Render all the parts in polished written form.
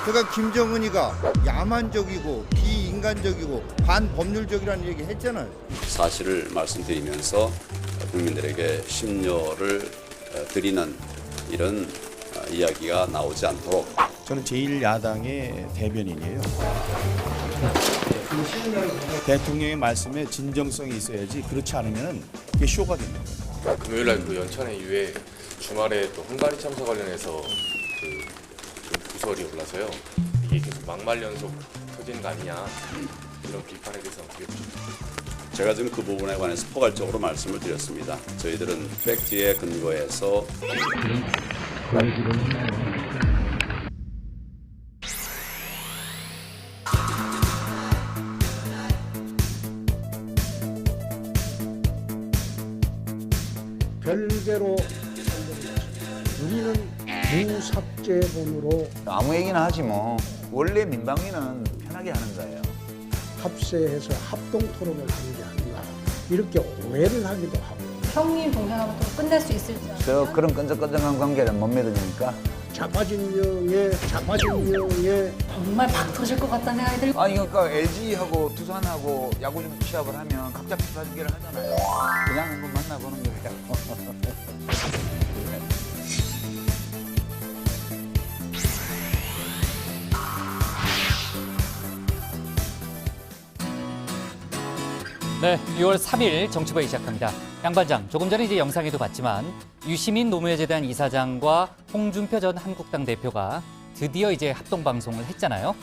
그러니까 김정은이가 야만적이고 비인간적이고 반법률적이라는 얘기 했잖아요. 사실을 말씀드리면서 국민들에게 심려를 드리는 이런 이야기가 나오지 않도록. 저는 제1야당의 대변인이에요. 대통령의 말씀에 진정성이 있어야지 그렇지 않으면 이게 쇼가 됩니다. 금요일날 그 연천의 이후에 주말에 또 헝가리 참사 관련해서 좀 구설이 올라서요. 이게 계속 막말 연속 터지는 거 아니냐 이런 비판에 대해서 어떻게 보십니까? 제가 지금 그 부분에 관해서 포괄적으로 말씀을 드렸습니다. 저희들은 팩트에 근거해서 별개로 우리는 무삭제본으로 아무 얘기나 하지 뭐. 원래 민방위는 편하게 하는 거예요. 합세해서 합동 토론을 하는 게 아닌가 이렇게 오해를 하기도 하고 형님 동생하고 또 끝낼 수 있을지 저 그런 끈적끈적한 관계를 못 믿으니까. 자파진영의 정말 박 터질 것 같다는 생각이 들고 아니 그러니까 LG하고 두산하고 야구 좀 시합을 하면 각자 피파 중계를 하잖아요. 그냥 한번 만나보는 거예요. 네, 6월 3일 정치부에 시작합니다. 양 반장, 조금 전에 이제 영상에도 봤지만 유시민 노무현재단 이사장과 홍준표 전 한국당 대표가 드디어 이제 합동 방송을 했잖아요.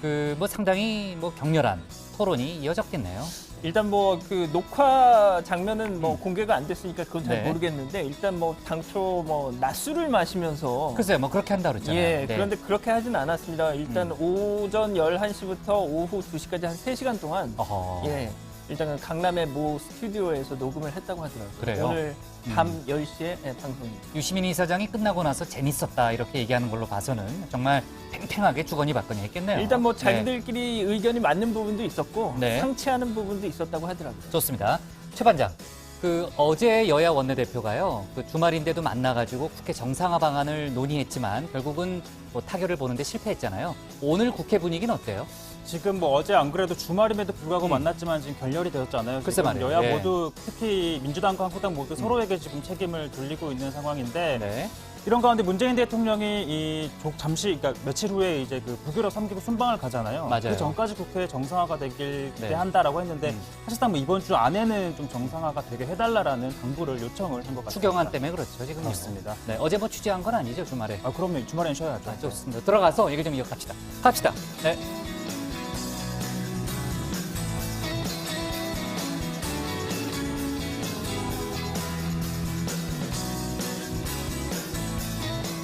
그 뭐 상당히 뭐 격렬한 토론이 이어졌겠네요. 일단 뭐 그 녹화 장면은 뭐 공개가 안 됐으니까 그건 잘 네. 모르겠는데 일단 뭐 당초 뭐 낮술을 마시면서 글쎄요, 뭐 그렇게 한다 그랬잖아요. 예, 네. 그런데 그렇게 하진 않았습니다. 일단 오전 11시부터 오후 2시까지 한 3시간 동안 어허. 예. 일단 강남의 모 스튜디오에서 녹음을 했다고 하더라고요. 그래요? 오늘 밤 10시에 방송입니다. 유시민 이사장이 끝나고 나서 재밌었다 이렇게 얘기하는 걸로 봐서는 정말 팽팽하게 주거니 받거니 했겠네요. 일단 뭐 네. 자기들끼리 의견이 맞는 부분도 있었고 네. 상치하는 부분도 있었다고 하더라고요. 좋습니다. 최 반장, 그 어제 여야 원내대표가요, 그 주말인데도 만나가지고 국회 정상화 방안을 논의했지만 결국은 뭐 타결을 보는데 실패했잖아요. 오늘 국회 분위기는 어때요? 지금 뭐 어제 안 그래도 주말임에도 불구하고 만났지만 지금 결렬이 되었잖아요. 글쎄 지금 말이에요. 여야 예. 모두 특히 민주당과 한국당 모두 서로에게 지금 책임을 돌리고 있는 상황인데 네. 이런 가운데 문재인 대통령이 잠시 그러니까 며칠 후에 이제 그 불교력 3기부 순방을 가잖아요. 맞아요. 그 전까지 국회 정상화가 되길 네. 기대한다라고 했는데 사실상 뭐 이번 주 안에는 좀 정상화가 되게 해달라라는 당부를 요청을 한 것 같습니다. 추경안 때문에 그렇죠, 지금. 그렇습니다. 네, 어제 뭐 취재한 건 아니죠, 주말에. 아, 그럼요. 주말엔 쉬어야죠. 아, 좋습니다. 들어가서 얘기 좀 이어갑시다. 갑시다. 네.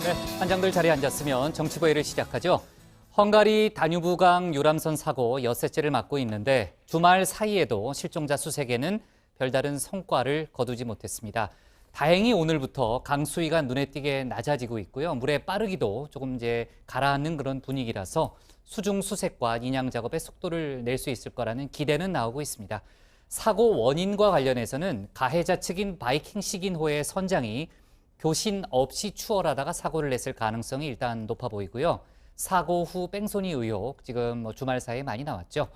네, 한장들 자리에 앉았으면 정치부회를 시작하죠. 헝가리 다뉴브강 유람선 사고 엿새째를 맞고 있는데 주말 사이에도 실종자 수색에는 별다른 성과를 거두지 못했습니다. 다행히 오늘부터 강수위가 눈에 띄게 낮아지고 있고요. 물의 빠르기도 조금 이제 가라앉는 그런 분위기라서 수중 수색과 인양 작업에 속도를 낼 수 있을 거라는 기대는 나오고 있습니다. 사고 원인과 관련해서는 가해자 측인 바이킹 시긴호의 선장이 교신 없이 추월하다가 사고를 냈을 가능성이 일단 높아 보이고요. 사고 후 뺑소니 의혹 지금 뭐 주말 사이에 많이 나왔죠.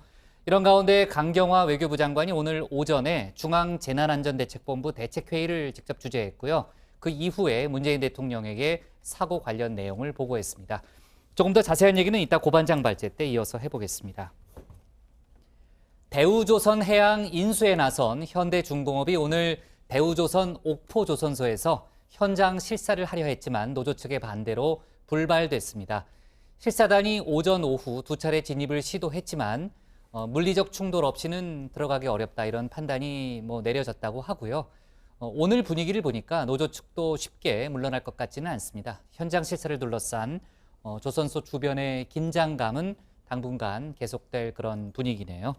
이런 가운데 강경화 외교부 장관이 오늘 오전에 중앙재난안전대책본부 대책회의를 직접 주재했고요. 그 이후에 문재인 대통령에게 사고 관련 내용을 보고했습니다. 조금 더 자세한 얘기는 이따 고반장 발제 때 이어서 해보겠습니다. 대우조선 해양 인수에 나선 현대중공업이 오늘 대우조선 옥포조선소에서 현장 실사를 하려 했지만 노조 측의 반대로 불발됐습니다. 실사단이 오전 오후 두 차례 진입을 시도했지만 물리적 충돌 없이는 들어가기 어렵다 이런 판단이 내려졌다고 하고요. 오늘 분위기를 보니까 노조 측도 쉽게 물러날 것 같지는 않습니다. 현장 실사를 둘러싼 조선소 주변의 긴장감은 당분간 계속될 그런 분위기네요.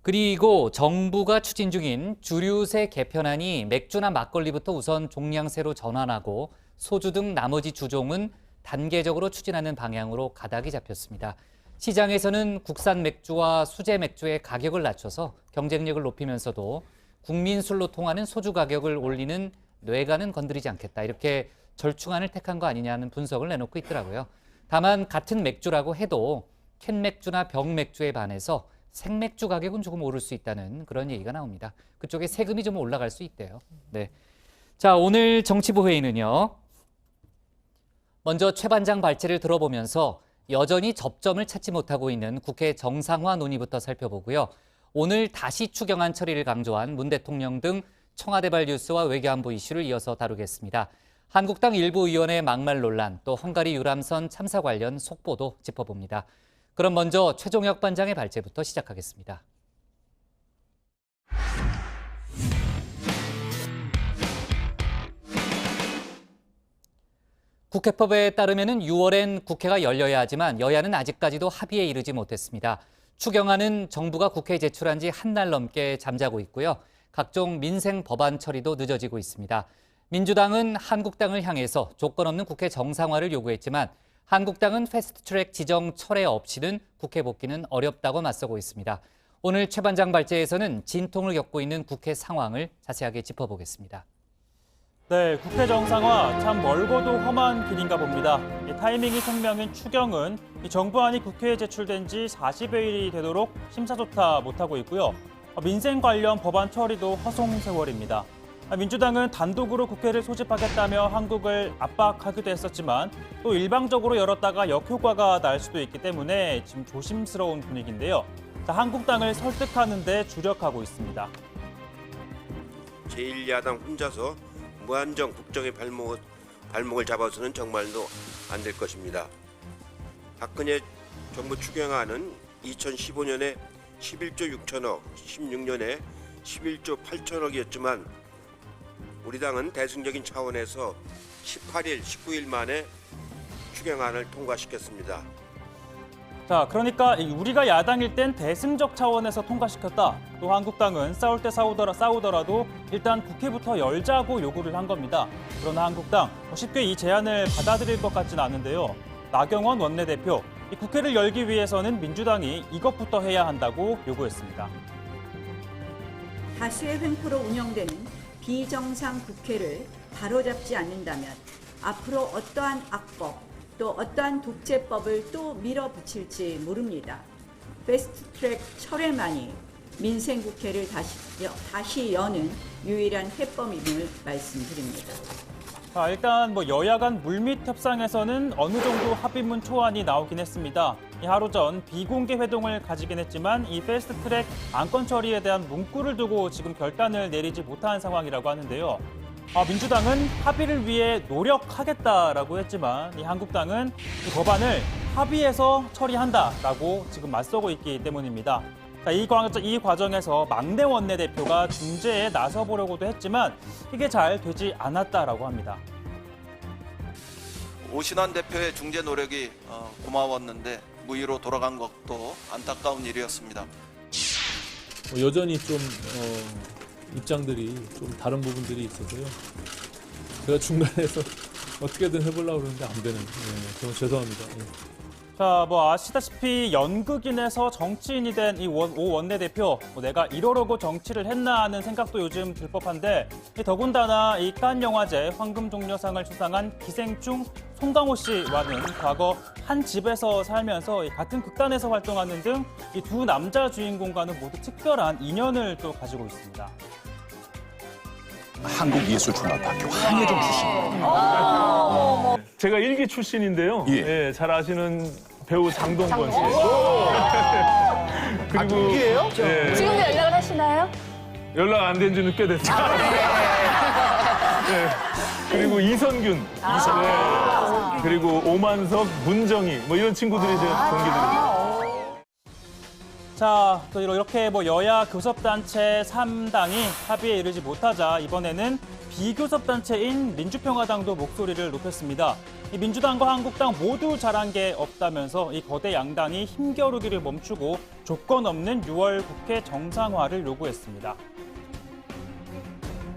그리고 정부가 추진 중인 주류세 개편안이 맥주나 막걸리부터 우선 종량세로 전환하고 소주 등 나머지 주종은 단계적으로 추진하는 방향으로 가닥이 잡혔습니다. 시장에서는 국산 맥주와 수제 맥주의 가격을 낮춰서 경쟁력을 높이면서도 국민 술로 통하는 소주 가격을 올리는 뇌관은 건드리지 않겠다. 이렇게 절충안을 택한 거 아니냐는 분석을 내놓고 있더라고요. 다만 같은 맥주라고 해도 캔 맥주나 병 맥주에 반해서 생맥주 가격은 조금 오를 수 있다는 그런 얘기가 나옵니다. 그쪽에 세금이 좀 올라갈 수 있대요. 네. 자, 오늘 정치부 회의는요. 먼저 최 반장 발제를 들어보면서 여전히 접점을 찾지 못하고 있는 국회 정상화 논의부터 살펴보고요. 오늘 다시 추경안 처리를 강조한 문 대통령 등 청와대발 뉴스와 외교안보 이슈를 이어서 다루겠습니다. 한국당 일부 의원의 막말 논란, 또 헝가리 유람선 참사 관련 속보도 짚어봅니다. 그럼 먼저 최종혁 반장의 발제부터 시작하겠습니다. 국회법에 따르면 6월엔 국회가 열려야 하지만 여야는 아직까지도 합의에 이르지 못했습니다. 추경안은 정부가 국회에 제출한 지 한 달 넘게 잠자고 있고요. 각종 민생 법안 처리도 늦어지고 있습니다. 민주당은 한국당을 향해서 조건 없는 국회 정상화를 요구했지만 한국당은 패스트트랙 지정 철회 없이는 국회 복귀는 어렵다고 맞서고 있습니다. 오늘 최 반장 발제에서는 진통을 겪고 있는 국회 상황을 자세하게 짚어보겠습니다. 네, 국회 정상화 참 멀고도 험한 길인가 봅니다. 타이밍이 생명인 추경은 정부안이 국회에 제출된 지 40여일이 되도록 심사조차 못하고 있고요. 민생 관련 법안 처리도 허송세월입니다. 민주당은 단독으로 국회를 소집하겠다며 한국을 압박하기도 했었지만 또 일방적으로 열었다가 역효과가 날 수도 있기 때문에 지금 조심스러운 분위기인데요. 한국당을 설득하는 데 주력하고 있습니다. 제1야당 혼자서 무한정 국정의 발목을 잡아서는 정말로 안 될 것입니다. 박근혜 정부 추경안은 2015년에 11조 6천억, 16년에 11조 8천억이었지만 우리 당은 대승적인 차원에서 18일, 19일 만에 추경안을 통과시켰습니다. 자, 그러니까 우리가 야당일 땐 대승적 차원에서 통과시켰다. 또 한국당은 싸울 때 싸우더라도 일단 국회부터 열자고 요구를 한 겁니다. 그러나 한국당 쉽게 이 제안을 받아들일 것 같지는 않은데요. 나경원 원내대표, 이 국회를 열기 위해서는 민주당이 이것부터 해야 한다고 요구했습니다. 다수의 횡포로 운영되는 비정상 국회를 바로잡지 않는다면 앞으로 어떠한 악법, 또 어떠한 독재법을 또 밀어붙일지 모릅니다. 패스트트랙 철회만이 민생국회를 다시 여는 유일한 해법임을 말씀드립니다. 일단 여야 간 물밑 협상에서는 어느 정도 합의문 초안이 나오긴 했습니다. 하루 전 비공개 회동을 가지긴 했지만 이 패스트트랙 안건 처리에 대한 문구를 두고 지금 결단을 내리지 못한 상황이라고 하는데요. 민주당은 합의를 위해 노력하겠다라고 했지만 이 한국당은 이 법안을 합의해서 처리한다라고 지금 맞서고 있기 때문입니다. 이 과정에서 막내 원내대표가 중재에 나서보려고도 했지만 이게 잘 되지 않았다라고 합니다. 오신환 대표의 중재 노력이 고마웠는데 무의로 돌아간 것도 안타까운 일이었습니다. 여전히 좀 입장들이 좀 다른 부분들이 있어서요. 제가 중간에서 어떻게든 해보려고 그러는데 안 되는. 정말 죄송합니다. 자, 아시다시피 연극인에서 정치인이 된 이 오 원내대표, 내가 이러려고 정치를 했나 하는 생각도 요즘 들 법한데, 더군다나 이 칸 영화제 황금종려상을 수상한 기생충 송강호 씨와는 과거 한 집에서 살면서 같은 극단에서 활동하는 등 이 두 남자 주인공과는 모두 특별한 인연을 또 가지고 있습니다. 한국예술종합학교 한예종 출신입니다. 제가 일기 출신인데요. 예, 잘 아시는 배우 장동건 씨. 그리고 동기예요? 예. 지금도 연락을 하시나요? 연락 안 된 지는 꽤 됐어요. 네. 그리고 이선균. 네. 그리고 오만석, 문정희 이런 친구들이 제 동기들입니다. 자, 또 이렇게 여야 교섭단체 3당이 합의에 이르지 못하자 이번에는 비교섭단체인 민주평화당도 목소리를 높였습니다. 이 민주당과 한국당 모두 잘한 게 없다면서 이 거대 양당이 힘겨루기를 멈추고 조건 없는 6월 국회 정상화를 요구했습니다.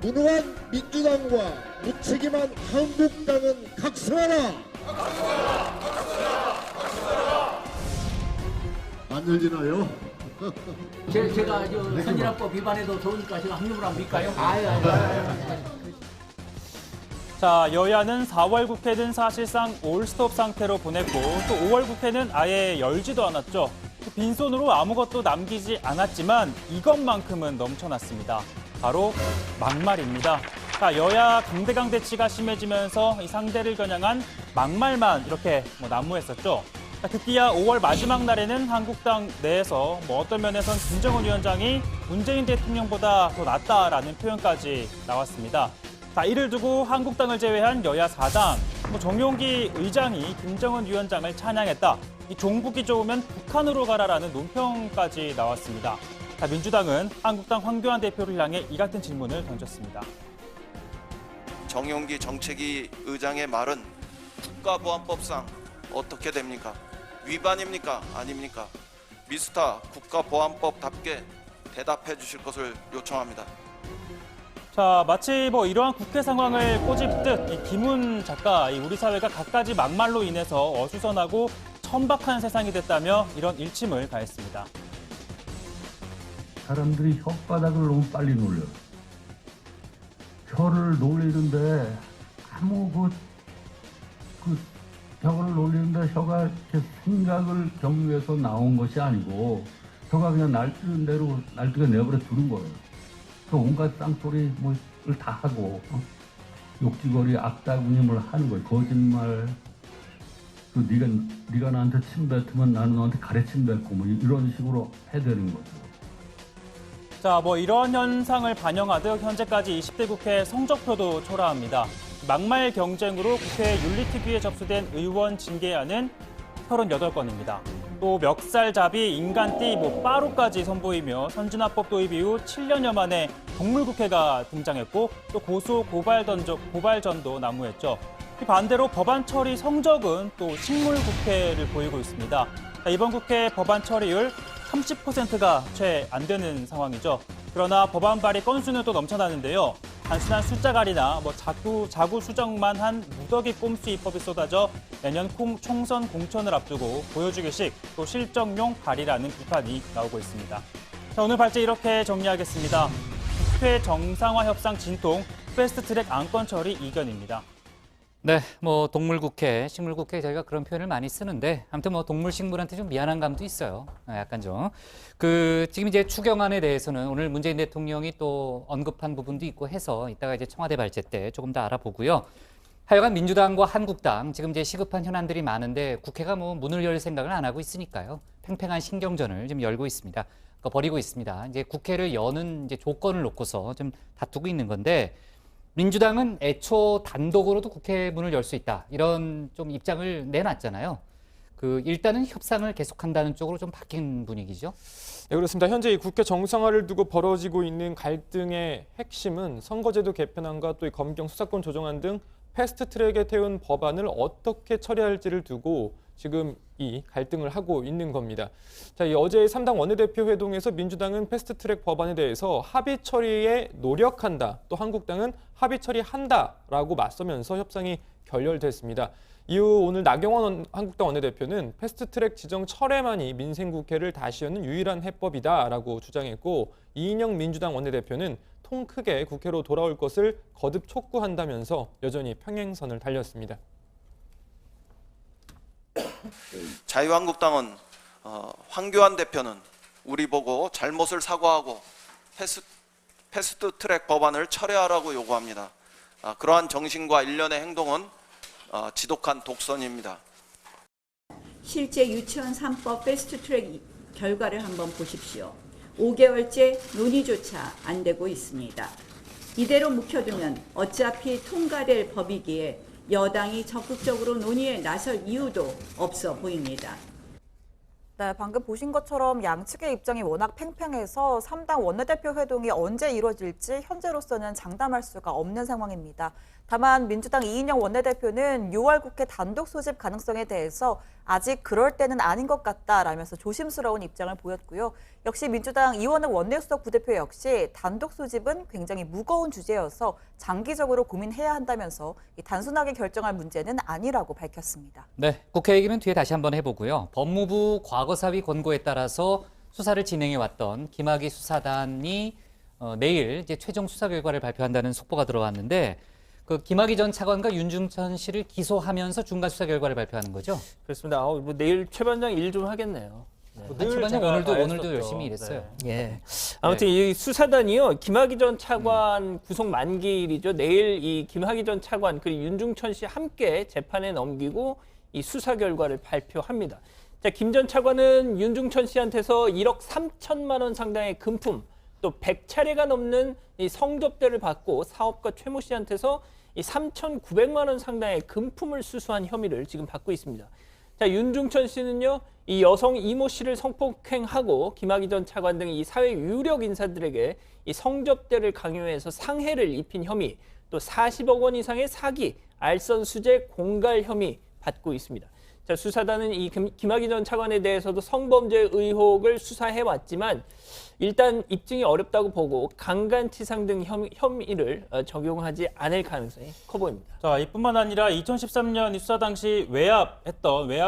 무능한 민주당과 무책임한 한국당은 각성하라! 안 열리나요? 제가 선진화법 위반해도 좋으니까 제가 합류를 합니까요? 자, 여야는 4월 국회는 사실상 올스톱 상태로 보냈고 또 5월 국회는 아예 열지도 않았죠. 빈손으로 아무것도 남기지 않았지만 이것만큼은 넘쳐났습니다. 바로 막말입니다. 자, 여야 강대강 대치가 심해지면서 이 상대를 겨냥한 막말만 이렇게 난무했었죠. 급기야 5월 마지막 날에는 한국당 내에서 어떤 면에선 김정은 위원장이 문재인 대통령보다 더 낫다라는 표현까지 나왔습니다. 자, 이를 두고 한국당을 제외한 여야 4당, 정용기 의장이 김정은 위원장을 찬양했다. 이 종북이 좋으면 북한으로 가라라는 논평까지 나왔습니다. 자, 민주당은 한국당 황교안 대표를 향해 이 같은 질문을 던졌습니다. 정용기 정책위 의장의 말은 국가보안법상 어떻게 됩니까? 위반입니까? 아닙니까? 미스터 국가보안법답게 대답해 주실 것을 요청합니다. 자, 마치 이러한 국회 상황을 꼬집듯 이 김훈 작가, 우리 사회가 갖가지 막말로 인해서 어수선하고 천박한 세상이 됐다며 이런 일침을 가했습니다. 사람들이 혓바닥을 너무 빨리 놀려. 혀를 놀리는데 아무 혀를 놀리는데 혀가 생각을 경유해서 나온 것이 아니고 혀가 그냥 날뛰는 대로 날뛰게 내버려 두는 거예요. 그 온갖 쌍소리를 다 하고 욕지거리 악다구님을 하는 거예요. 거짓말. 또 네가 나한테 침 뱉으면 나는 너한테 가래침 뱉고 이런 식으로 해대는 거죠. 자, 이런 현상을 반영하듯 현재까지 20대 국회 성적표도 초라합니다. 막말 경쟁으로 국회 윤리특위에 접수된 의원 징계안은 38건입니다. 또 멱살잡이, 인간띠, 빠로까지 선보이며 선진화법 도입 이후 7년여 만에 동물국회가 등장했고 또 고소 고발전도 난무했죠. 반대로 법안 처리 성적은 또 식물국회를 보이고 있습니다. 자, 이번 국회 법안 처리율 30%가 채 안 되는 상황이죠. 그러나 법안 발의 건수는 또 넘쳐나는데요. 단순한 숫자갈이나 자구 수정만 한 무더기 꼼수 입법이 쏟아져 내년 총선 공천을 앞두고 보여주기식 또 실정용 발의라는 비판이 나오고 있습니다. 자, 오늘 발제 이렇게 정리하겠습니다. 국회 정상화 협상 진통, 패스트트랙 안건 처리 이견입니다. 네, 동물국회, 식물국회 저희가 그런 표현을 많이 쓰는데 아무튼 동물식물한테 좀 미안한 감도 있어요. 약간 좀. 지금 이제 추경안에 대해서는 오늘 문재인 대통령이 또 언급한 부분도 있고 해서 이따가 이제 청와대 발제 때 조금 더 알아보고요. 하여간 민주당과 한국당 지금 이제 시급한 현안들이 많은데 국회가 문을 열 생각을 안 하고 있으니까요. 팽팽한 신경전을 지금 열고 있습니다. 벌이고 있습니다. 이제 국회를 여는 이제 조건을 놓고서 좀 다투고 있는 건데 민주당은 애초 단독으로도 국회 문을 열 수 있다. 이런 좀 입장을 내놨잖아요. 일단은 협상을 계속한다는 쪽으로 좀 바뀐 분위기죠. 네, 그렇습니다. 현재 이 국회 정상화를 두고 벌어지고 있는 갈등의 핵심은 선거제도 개편안과 또 이 검경 수사권 조정안 등 패스트트랙에 태운 법안을 어떻게 처리할지를 두고 지금 이 갈등을 하고 있는 겁니다. 자, 어제 3당 원내대표 회동에서 민주당은 패스트트랙 법안에 대해서 합의 처리에 노력한다. 또 한국당은 합의 처리한다라고 맞서면서 협상이 결렬됐습니다. 이후 오늘 나경원 한국당 원내대표는 패스트트랙 지정 철회만이 민생국회를 다시 여는 유일한 해법이다라고 주장했고 이인영 민주당 원내대표는 통 크게 국회로 돌아올 것을 거듭 촉구한다면서 여전히 평행선을 달렸습니다. 자유한국당은 황교안 대표는 우리 보고 잘못을 사과하고 패스트트랙 법안을 철회하라고 요구합니다. 그러한 정신과 일련의 행동은 지독한 독선입니다. 실제 유치원 3법 패스트트랙 결과를 한번 보십시오. 5개월째 논의조차 안 되고 있습니다. 이대로 묵혀두면 어차피 통과될 법이기에 여당이 적극적으로 논의에 나설 이유도 없어 보입니다. 네, 방금 보신 것처럼 양측의 입장이 워낙 팽팽해서 3당 원내대표 회동이 언제 이뤄질지 현재로서는 장담할 수가 없는 상황입니다. 다만 민주당 이인영 원내대표는 6월 국회 단독 소집 가능성에 대해서 아직 그럴 때는 아닌 것 같다라면서 조심스러운 입장을 보였고요. 역시 민주당 이원욱 원내수석 부대표 역시 단독 소집은 굉장히 무거운 주제여서 장기적으로 고민해야 한다면서 단순하게 결정할 문제는 아니라고 밝혔습니다. 네, 국회 얘기는 뒤에 다시 한번 해보고요. 법무부 과거사위 권고에 따라서 수사를 진행해왔던 김학의 수사단이 내일 이제 최종 수사 결과를 발표한다는 속보가 들어왔는데 그 김학의 전 차관과 윤중천 씨를 기소하면서 중간 수사 결과를 발표하는 거죠? 그렇습니다. 뭐 내일 최 반장 일 좀 하겠네요. 네. 최 반장 오늘도 열심히 일했어요. 예. 아무튼 이 수사단이요, 김학의 전 차관 구속 만기일이죠. 내일 이 김학의 전 차관 그리고 윤중천 씨 함께 재판에 넘기고 이 수사 결과를 발표합니다. 자, 김 전 차관은 윤중천 씨한테서 1억 3천만 원 상당의 금품, 또 100차례가 넘는 이 성접대를 받고 사업가 최모 씨한테서 이 3,900만 원 상당의 금품을 수수한 혐의를 지금 받고 있습니다. 자, 윤중천 씨는요, 이 여성 이모 씨를 성폭행하고 김학의 전 차관 등 이 사회 유력 인사들에게 이 성접대를 강요해서 상해를 입힌 혐의, 또 40억 원 이상의 사기, 알선 수재, 공갈 혐의 받고 있습니다. 자, 수사단은 이 김학의 전 차관에 대해서도 성범죄 의혹을 수사해왔지만 일단 입증이 어렵다고 보고 강간치상 등 혐의를 적용하지 않을 가능성이 커 보입니다. 자, 이뿐만 아니라 2013년 수사 당시 외압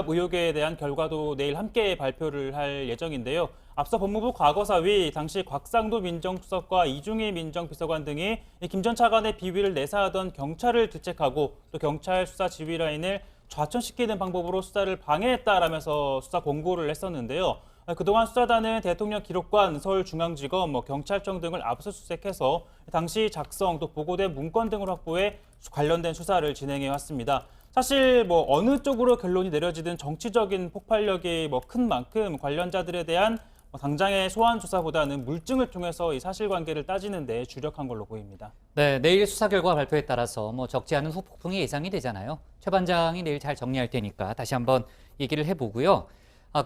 의혹에 대한 결과도 내일 함께 발표를 할 예정인데요. 앞서 법무부 과거사위 당시 곽상도 민정수석과 이중희 민정비서관 등이 김 전 차관의 비위를 내사하던 경찰을 질책하고 또 경찰 수사 지휘 라인을 좌천시키는 방법으로 수사를 방해했다라면서 수사 공고를 했었는데요. 그동안 수사단은 대통령 기록관, 서울중앙지검, 경찰청 등을 압수수색해서 당시 작성 또 보고된 문건 등을 확보해 관련된 수사를 진행해 왔습니다. 사실 어느 쪽으로 결론이 내려지든 정치적인 폭발력이 큰 만큼 관련자들에 대한 당장의 소환 조사보다는 물증을 통해서 이 사실관계를 따지는 데 주력한 걸로 보입니다. 네, 내일 수사 결과 발표에 따라서 적지 않은 후폭풍이 예상이 되잖아요. 최 반장이 내일 잘 정리할 테니까 다시 한번 얘기를 해보고요.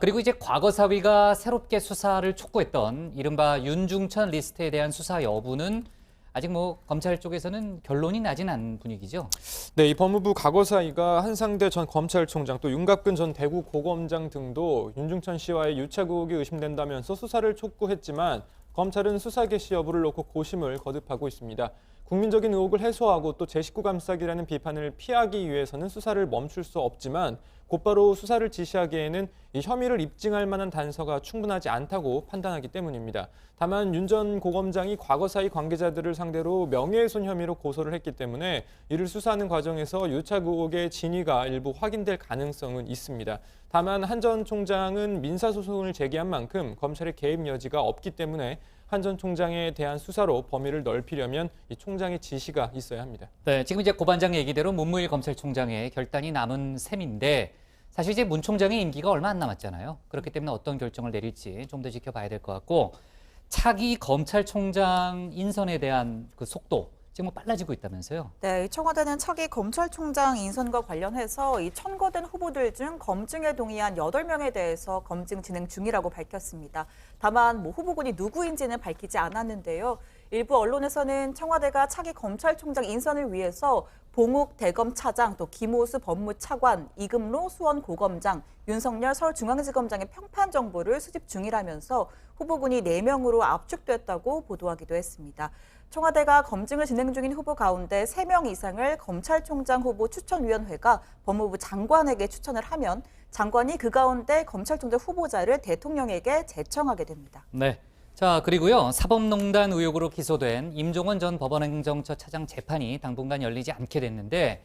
그리고 이제 과거사위가 새롭게 수사를 촉구했던 이른바 윤중천 리스트에 대한 수사 여부는 아직 검찰 쪽에서는 결론이 나진 않은 분위기죠. 네, 이 법무부 과거사위가 한상대 전 검찰총장 또 윤갑근 전 대구고검장 등도 윤중천 씨와의 유착 의혹이 의심된다면서 수사를 촉구했지만 검찰은 수사 개시 여부를 놓고 고심을 거듭하고 있습니다. 국민적인 의혹을 해소하고 또 제 식구 감싸기라는 비판을 피하기 위해서는 수사를 멈출 수 없지만 곧바로 수사를 지시하기에는 이 혐의를 입증할 만한 단서가 충분하지 않다고 판단하기 때문입니다. 다만 윤 전 고검장이 과거사위 관계자들을 상대로 명예훼손 혐의로 고소를 했기 때문에 이를 수사하는 과정에서 유착 의혹의 진위가 일부 확인될 가능성은 있습니다. 다만 한 전 총장은 민사소송을 제기한 만큼 검찰의 개입 여지가 없기 때문에 한 전 총장에 대한 수사로 범위를 넓히려면 이 총장의 지시가 있어야 합니다. 네, 지금 이제 고 반장 얘기대로 문무일 검찰총장의 결단이 남은 셈인데 사실 이제 문 총장의 임기가 얼마 안 남았잖아요. 그렇기 때문에 어떤 결정을 내릴지 좀 더 지켜봐야 될 것 같고 차기 검찰총장 인선에 대한 그 속도 지금 빨라지고 있다면서요? 네, 청와대는 차기 검찰총장 인선과 관련해서 이 천거된 후보들 중 검증에 동의한 8명에 대해서 검증 진행 중이라고 밝혔습니다. 다만 후보군이 누구인지는 밝히지 않았는데요. 일부 언론에서는 청와대가 차기 검찰총장 인선을 위해서 봉욱 대검차장, 또 김호수 법무차관, 이금로 수원고검장, 윤석열 서울중앙지검장의 평판 정보를 수집 중이라면서 후보군이 4명으로 압축됐다고 보도하기도 했습니다. 청와대가 검증을 진행 중인 후보 가운데 3명 이상을 검찰총장 후보 추천위원회가 법무부 장관에게 추천을 하면 장관이 그 가운데 검찰총장 후보자를 대통령에게 제청하게 됩니다. 네. 자, 그리고요. 사법농단 의혹으로 기소된 임종원 전 법원행정처 차장 재판이 당분간 열리지 않게 됐는데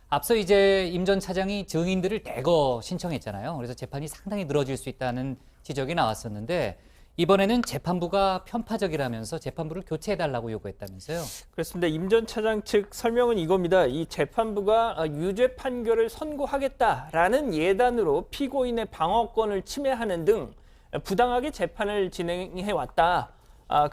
앞서 이제 임 전 차장이 증인들을 대거 신청했잖아요. 그래서 재판이 상당히 늘어질 수 있다는 지적이 나왔었는데 이번에는 재판부가 편파적이라면서 재판부를 교체해달라고 요구했다면서요? 그렇습니다. 임 전 차장 측 설명은 이겁니다. 이 재판부가 유죄 판결을 선고하겠다라는 예단으로 피고인의 방어권을 침해하는 등 부당하게 재판을 진행해왔다.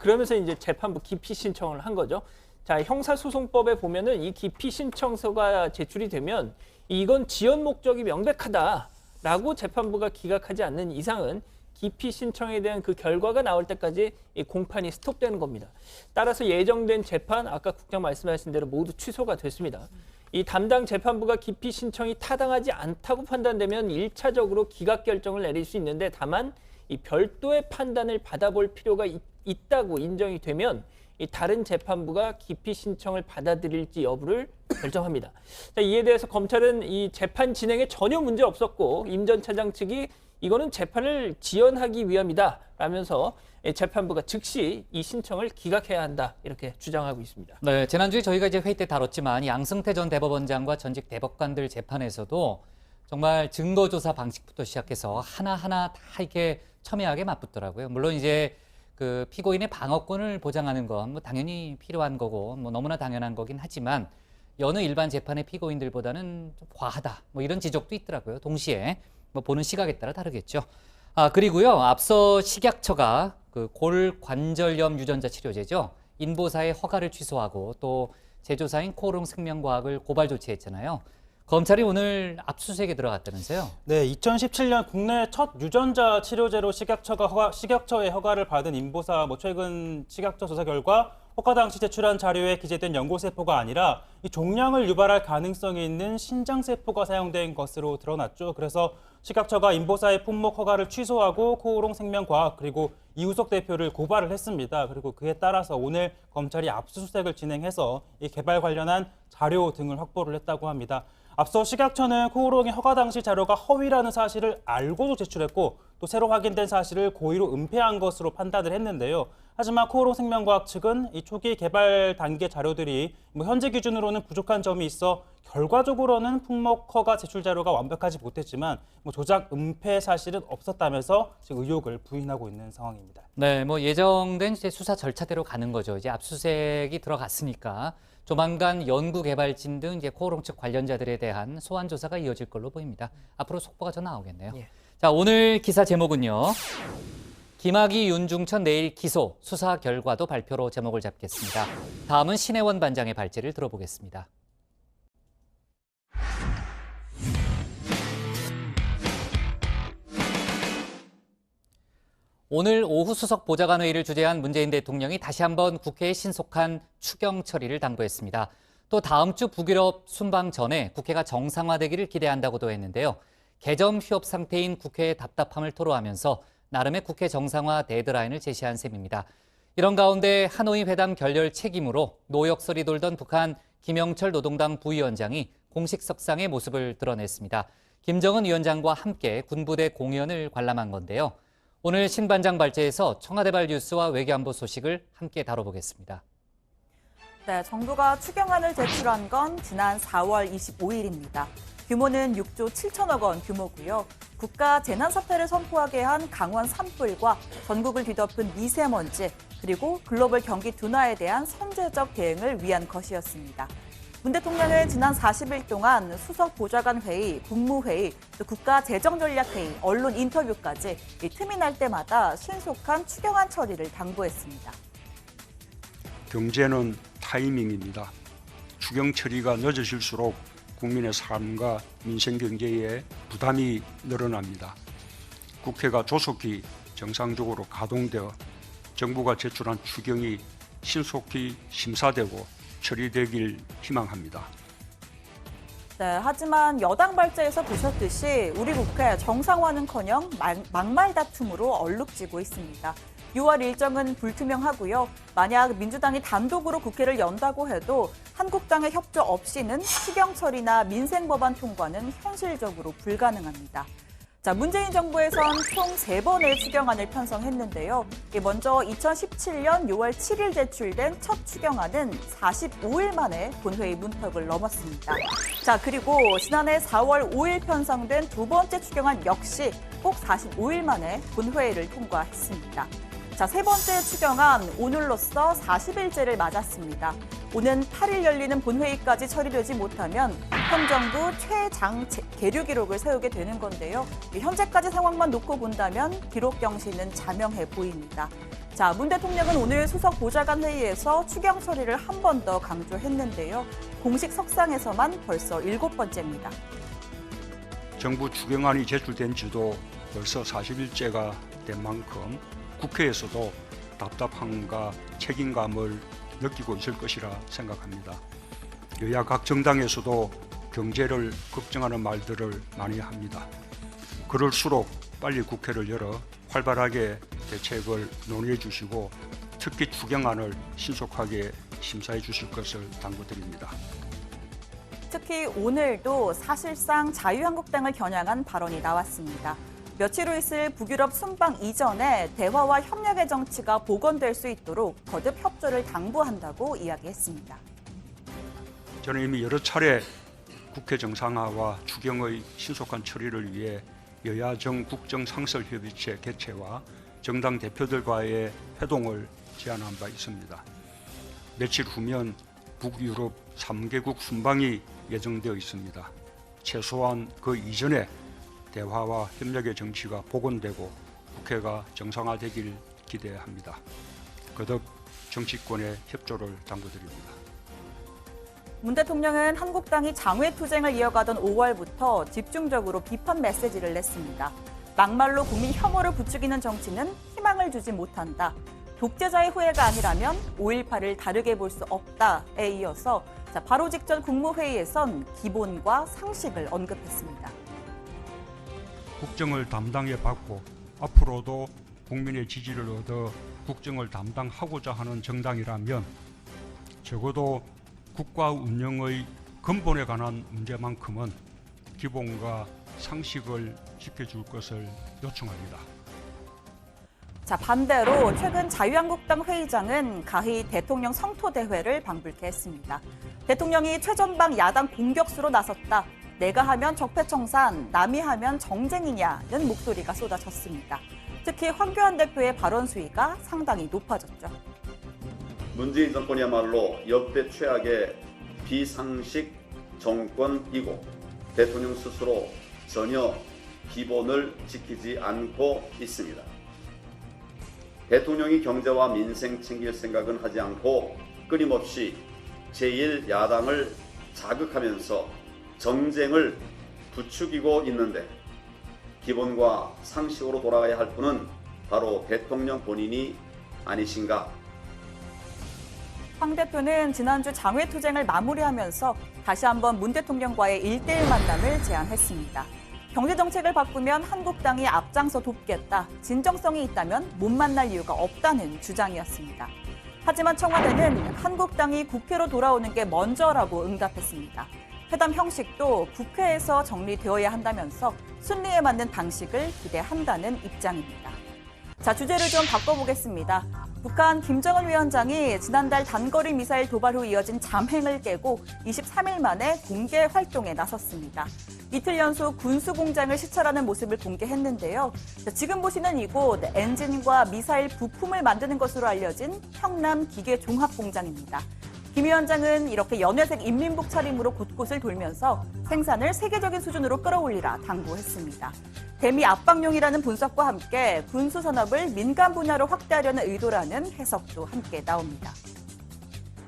그러면서 이제 재판부 기피 신청을 한 거죠. 자, 형사소송법에 보면은 이 기피 신청서가 제출이 되면 이건 지연 목적이 명백하다라고 재판부가 기각하지 않는 이상은 기피 신청에 대한 그 결과가 나올 때까지 이 공판이 스톱되는 겁니다. 따라서 예정된 재판, 아까 국장 말씀하신 대로 모두 취소가 됐습니다. 이 담당 재판부가 기피 신청이 타당하지 않다고 판단되면 1차적으로 기각 결정을 내릴 수 있는데 다만 이 별도의 판단을 받아볼 필요가 있다고 인정이 되면 이 다른 재판부가 기피 신청을 받아들일지 여부를 결정합니다. 자, 이에 대해서 검찰은 이 재판 진행에 전혀 문제 없었고 임 전 차장 측이 이거는 재판을 지연하기 위함이다 라면서 재판부가 즉시 이 신청을 기각해야 한다 이렇게 주장하고 있습니다. 네, 지난주에 저희가 이제 회의 때 다뤘지만 양승태 전 대법원장과 전직 대법관들 재판에서도 정말 증거조사 방식부터 시작해서 하나하나 다 이렇게 첨예하게 맞붙더라고요. 물론 이제 그 피고인의 방어권을 보장하는 건 뭐 당연히 필요한 거고 뭐 너무나 당연한 거긴 하지만 여느 일반 재판의 피고인들보다는 좀 과하다 뭐 이런 지적도 있더라고요. 동시에 뭐 보는 시각에 따라 다르겠죠. 그리고요 앞서 식약처가 그 골관절염 유전자 치료제죠 인보사의 허가를 취소하고 또 제조사인 코오롱 생명과학을 고발 조치했잖아요. 검찰이 오늘 압수수색에 들어갔다면서요? 네, 2017년 국내 첫 유전자 치료제로 식약처의 허가를 받은 인보사 최근 식약처 조사 결과 허가 당시 제출한 자료에 기재된 연고세포가 아니라 이 종양을 유발할 가능성이 있는 신장세포가 사용된 것으로 드러났죠. 그래서 식약처가 인보사의 품목 허가를 취소하고 코오롱 생명과학 그리고 이우석 대표를 고발을 했습니다. 그리고 그에 따라서 오늘 검찰이 압수수색을 진행해서 이 개발 관련한 자료 등을 확보를 했다고 합니다. 앞서 식약처는 코오롱의 허가 당시 자료가 허위라는 사실을 알고도 제출했고 또 새로 확인된 사실을 고의로 은폐한 것으로 판단을 했는데요. 하지만 코오롱 생명과학 측은 이 초기 개발 단계 자료들이 현재 기준으로는 부족한 점이 있어 결과적으로는 품목 허가 제출 자료가 완벽하지 못했지만 조작 은폐 사실은 없었다면서 지금 의혹을 부인하고 있는 상황입니다. 네, 예정된 이제 수사 절차대로 가는 거죠. 이제 압수수색이 들어갔으니까 조만간 연구개발진 등 이제 코오롱 측 관련자들에 대한 소환 조사가 이어질 걸로 보입니다. 앞으로 속보가 더 나오겠네요. 예. 자, 오늘 기사 제목은요. 김학의, 윤중천 내일 기소, 수사 결과도 발표로 제목을 잡겠습니다. 다음은 신혜원 반장의 발제를 들어보겠습니다. 오늘 오후 수석 보좌관 회의를 주재한 문재인 대통령이 다시 한번 국회에 신속한 추경 처리를 당부했습니다. 또 다음 주 북유럽 순방 전에 국회가 정상화되기를 기대한다고도 했는데요. 개점 휴업 상태인 국회의 답답함을 토로하면서 나름의 국회 정상화 데드라인을 제시한 셈입니다. 이런 가운데 하노이 회담 결렬 책임으로 노역설이 돌던 북한 김영철 노동당 부위원장이 공식 석상의 모습을 드러냈습니다. 김정은 위원장과 함께 군부대 공연을 관람한 건데요. 오늘 신 반장 발제에서 청와대발 뉴스와 외교안보 소식을 함께 다뤄보겠습니다. 네, 정부가 추경안을 제출한 건 지난 4월 25일입니다. 규모는 6조 7천억 원 규모고요. 국가 재난사태를 선포하게 한 강원 산불과 전국을 뒤덮은 미세먼지, 그리고 글로벌 경기 둔화에 대한 선제적 대응을 위한 것이었습니다. 문 대통령은 지난 40일 동안 수석 보좌관 회의, 국무회의, 또 국가재정전략회의, 언론 인터뷰까지 틈이 날 때마다 신속한 추경안 처리를 당부했습니다. 경제는 타이밍입니다. 추경 처리가 늦어질수록 국민의 삶과 민생 경제에 부담이 늘어납니다. 국회가 조속히 정상적으로 가동되어 정부가 제출한 추경이 신속히 심사되고 처리되길 희망합니다. 네, 하지만 여당 발제에서 보셨듯이 우리 국회 정상화는커녕 막말 다툼으로 얼룩지고 있습니다. 6월 일정은 불투명하고요. 만약 민주당이 단독으로 국회를 연다고 해도 한국당의 협조 없이는 추경 처리나 민생 법안 통과는 현실적으로 불가능합니다. 자, 문재인 정부에선 총 3번의 추경안을 편성했는데요. 먼저 2017년 6월 7일 제출된 첫 추경안은 45일 만에 본회의 문턱을 넘었습니다. 자, 그리고 지난해 4월 5일 편성된 두 번째 추경안 역시 꼭 45일 만에 본회의를 통과했습니다. 자, 세 번째 추경안 오늘로써 40일째를 맞았습니다. 오는 8일 열리는 본회의까지 처리되지 못하면 현 정부 최장 계류 기록을 세우게 되는 건데요. 현재까지 상황만 놓고 본다면 기록 경신은 자명해 보입니다. 자, 문 대통령은 오늘 수석 보좌관 회의에서 추경 처리를 한 번 더 강조했는데요. 공식 석상에서만 벌써 7번째입니다. 정부 추경안이 제출된 지도 벌써 40일째가 된 만큼 국회에서도 답답함과 책임감을 느끼고 있을 것이라 생각합니다. 여야 각 정당에서도 경제를 걱정하는 말들을 많이 합니다. 그럴수록 빨리 국회를 열어 활발하게 대책을 논의해 주시고 특히 추경안을 신속하게 심사해 주실 것을 당부드립니다. 특히 오늘도 사실상 자유한국당을 겨냥한 발언이 나왔습니다. 며칠 후 있을 북유럽 순방 이전에 대화와 협력의 정치가 복원될 수 있도록 거듭 협조를 당부한다고 이야기했습니다. 저는 이미 여러 차례 국회 정상화와 추경의 신속한 처리를 위해 여야정 국정상설협의체 개최와 정당 대표들과의 회동을 제안한 바 있습니다. 며칠 후면 북유럽 3개국 순방이 예정되어 있습니다. 최소한 그 이전에 대화와 협력의 정치가 복원되고 국회가 정상화되길 기대합니다. 거듭 정치권의 협조를 당부드립니다. 문 대통령은 한국당이 장외투쟁을 이어가던 5월부터 집중적으로 비판 메시지를 냈습니다. 막말로 국민 혐오를 부추기는 정치는 희망을 주지 못한다. 독재자의 후예가 아니라면 5.18을 다르게 볼 수 없다에 이어서 바로 직전 국무회의에선 기본과 상식을 언급했습니다. 국정을 담당해 받고 앞으로도 국민의 지지를 얻어 국정을 담당하고자 하는 정당이라면 적어도 국가 운영의 근본에 관한 문제만큼은 기본과 상식을 지켜줄 것을 요청합니다. 반대로 최근 자유한국당 회의장은 가히 대통령 성토대회를 방불케 했습니다. 대통령이 최전방 야당 공격수로 나섰다. 내가 하면 적폐청산, 남이 하면 정쟁이냐는 목소리가 쏟아졌습니다. 특히 황교안 대표의 발언 수위가 상당히 높아졌죠. 문재인 정권이야말로 역대 최악의 비상식 정권이고 대통령 스스로 전혀 기본을 지키지 않고 있습니다. 대통령이 경제와 민생 챙길 생각은 하지 않고 끊임없이 제1야당을 자극하면서 정쟁을 부추기고 있는데 기본과 상식으로 돌아가야 할 분은 바로 대통령 본인이 아니신가? 황 대표는 지난주 장외투쟁을 마무리하면서 다시 한번 문 대통령과의 1대1 만남을 제안했습니다. 경제정책을 바꾸면 한국당이 앞장서 돕겠다. 진정성이 있다면 못 만날 이유가 없다는 주장이었습니다. 하지만 청와대는 한국당이 국회로 돌아오는 게 먼저라고 응답했습니다. 회담 형식도 국회에서 정리되어야 한다면서 순리에 맞는 방식을 기대한다는 입장입니다. 주제를 좀 바꿔보겠습니다. 북한 김정은 위원장이 지난달 단거리 미사일 도발 후 이어진 잠행을 깨고 23일 만에 공개 활동에 나섰습니다. 이틀 연속 군수공장을 시찰하는 모습을 공개했는데요. 지금 보시는 이곳 엔진과 미사일 부품을 만드는 것으로 알려진 형남기계종합공장입니다. 김 위원장은 이렇게 연회색 인민복 차림으로 곳곳을 돌면서 생산을 세계적인 수준으로 끌어올리라 당부했습니다. 대미 압박용이라는 분석과 함께 군수산업을 민간 분야로 확대하려는 의도라는 해석도 함께 나옵니다.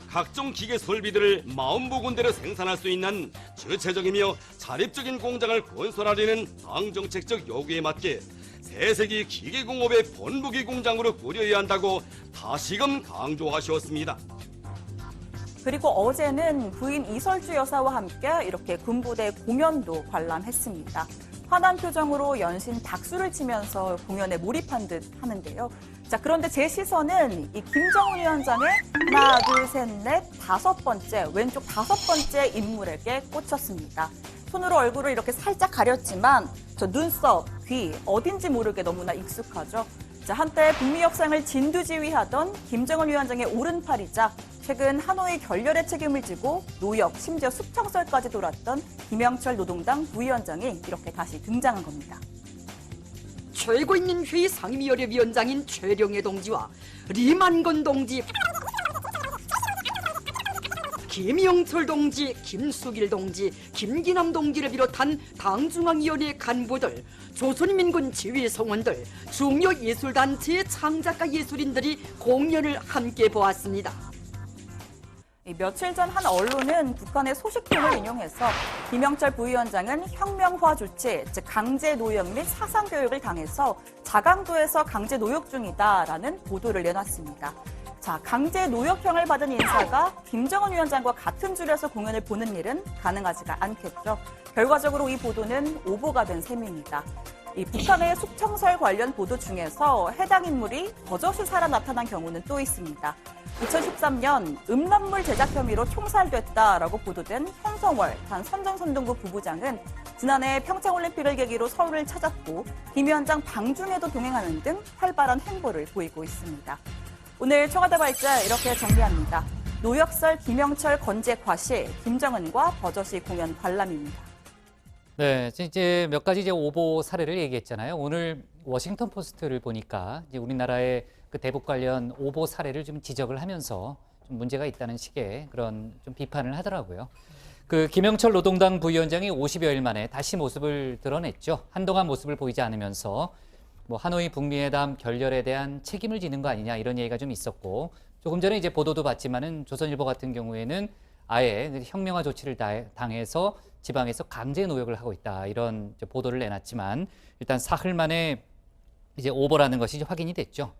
각종 기계 설비들을 마음먹은 대로 생산할 수 있는 주체적이며 자립적인 공장을 건설하려는 당 정책적 요구에 맞게 새세기 기계공업의 본부기 공장으로 꾸려야 한다고 다시금 강조하셨습니다. 그리고 어제는 부인 이설주 여사와 함께 이렇게 군부대 공연도 관람했습니다. 환한 표정으로 연신 박수를 치면서 공연에 몰입한 듯 하는데요. 그런데 제 시선은 이 김정은 위원장의 하나, 둘, 셋, 넷, 왼쪽 다섯 번째 인물에게 꽂혔습니다. 손으로 얼굴을 이렇게 살짝 가렸지만 저 눈썹, 귀 어딘지 모르게 너무나 익숙하죠. 한때 북미 협상을 진두지휘하던 김정은 위원장의 오른팔이자 최근 하노이 결렬의 책임을 지고 노역, 심지어 숙청설까지 돌았던 김영철 노동당 부위원장이 이렇게 다시 등장한 겁니다. 최고인민회의 상임위원장인 최령해 동지와 리만건 동지, 김영철 동지, 김수길 동지, 김기남 동지를 비롯한 당중앙위원회 간부들, 조선민군 지휘성원들, 중요 예술단체의 창작가 예술인들이 공연을 함께 보았습니다. 며칠 전 한 언론은 북한의 소식통을 인용해서 김영철 부위원장은 혁명화 조치, 즉 강제 노역 및 사상 교육을 당해서 자강도에서 강제 노역 중이다라는 보도를 내놨습니다. 강제 노역형을 받은 인사가 김정은 위원장과 같은 줄에서 공연을 보는 일은 가능하지가 않겠죠. 결과적으로 이 보도는 오보가 된 셈입니다. 이 북한의 숙청설 관련 보도 중에서 해당 인물이 버젓이 살아 나타난 경우는 또 있습니다. 2013년 음란물 제작 혐의로 총살됐다라고 보도된 현성월 단 선전선동부 부부장은 지난해 평창올림픽을 계기로 서울을 찾았고 김 위원장 방중에도 동행하는 등 활발한 행보를 보이고 있습니다. 오늘 청와대 발자 이렇게 정리합니다. 노역설 김영철 건재 과시, 김정은과 버젓이 공연 관람입니다. 네, 이제 몇 가지 이제 오보 사례를 얘기했잖아요. 오늘 워싱턴 포스트를 보니까 이제 우리나라의 그 대북 관련 오보 사례를 좀 지적을 하면서 좀 문제가 있다는 식의 그런 좀 비판을 하더라고요. 그 김영철 노동당 부위원장이 50여일 만에 다시 모습을 드러냈죠. 한동안 모습을 보이지 않으면서 뭐 하노이 북미회담 결렬에 대한 책임을 지는 거 아니냐 이런 얘기가 좀 있었고, 조금 전에 이제 보도도 봤지만은 조선일보 같은 경우에는 아예 혁명화 조치를 당해서 지방에서 강제 노역을 하고 있다 이런 보도를 내놨지만, 일단 사흘 만에 이제 오보라는 것이 이제 확인이 됐죠.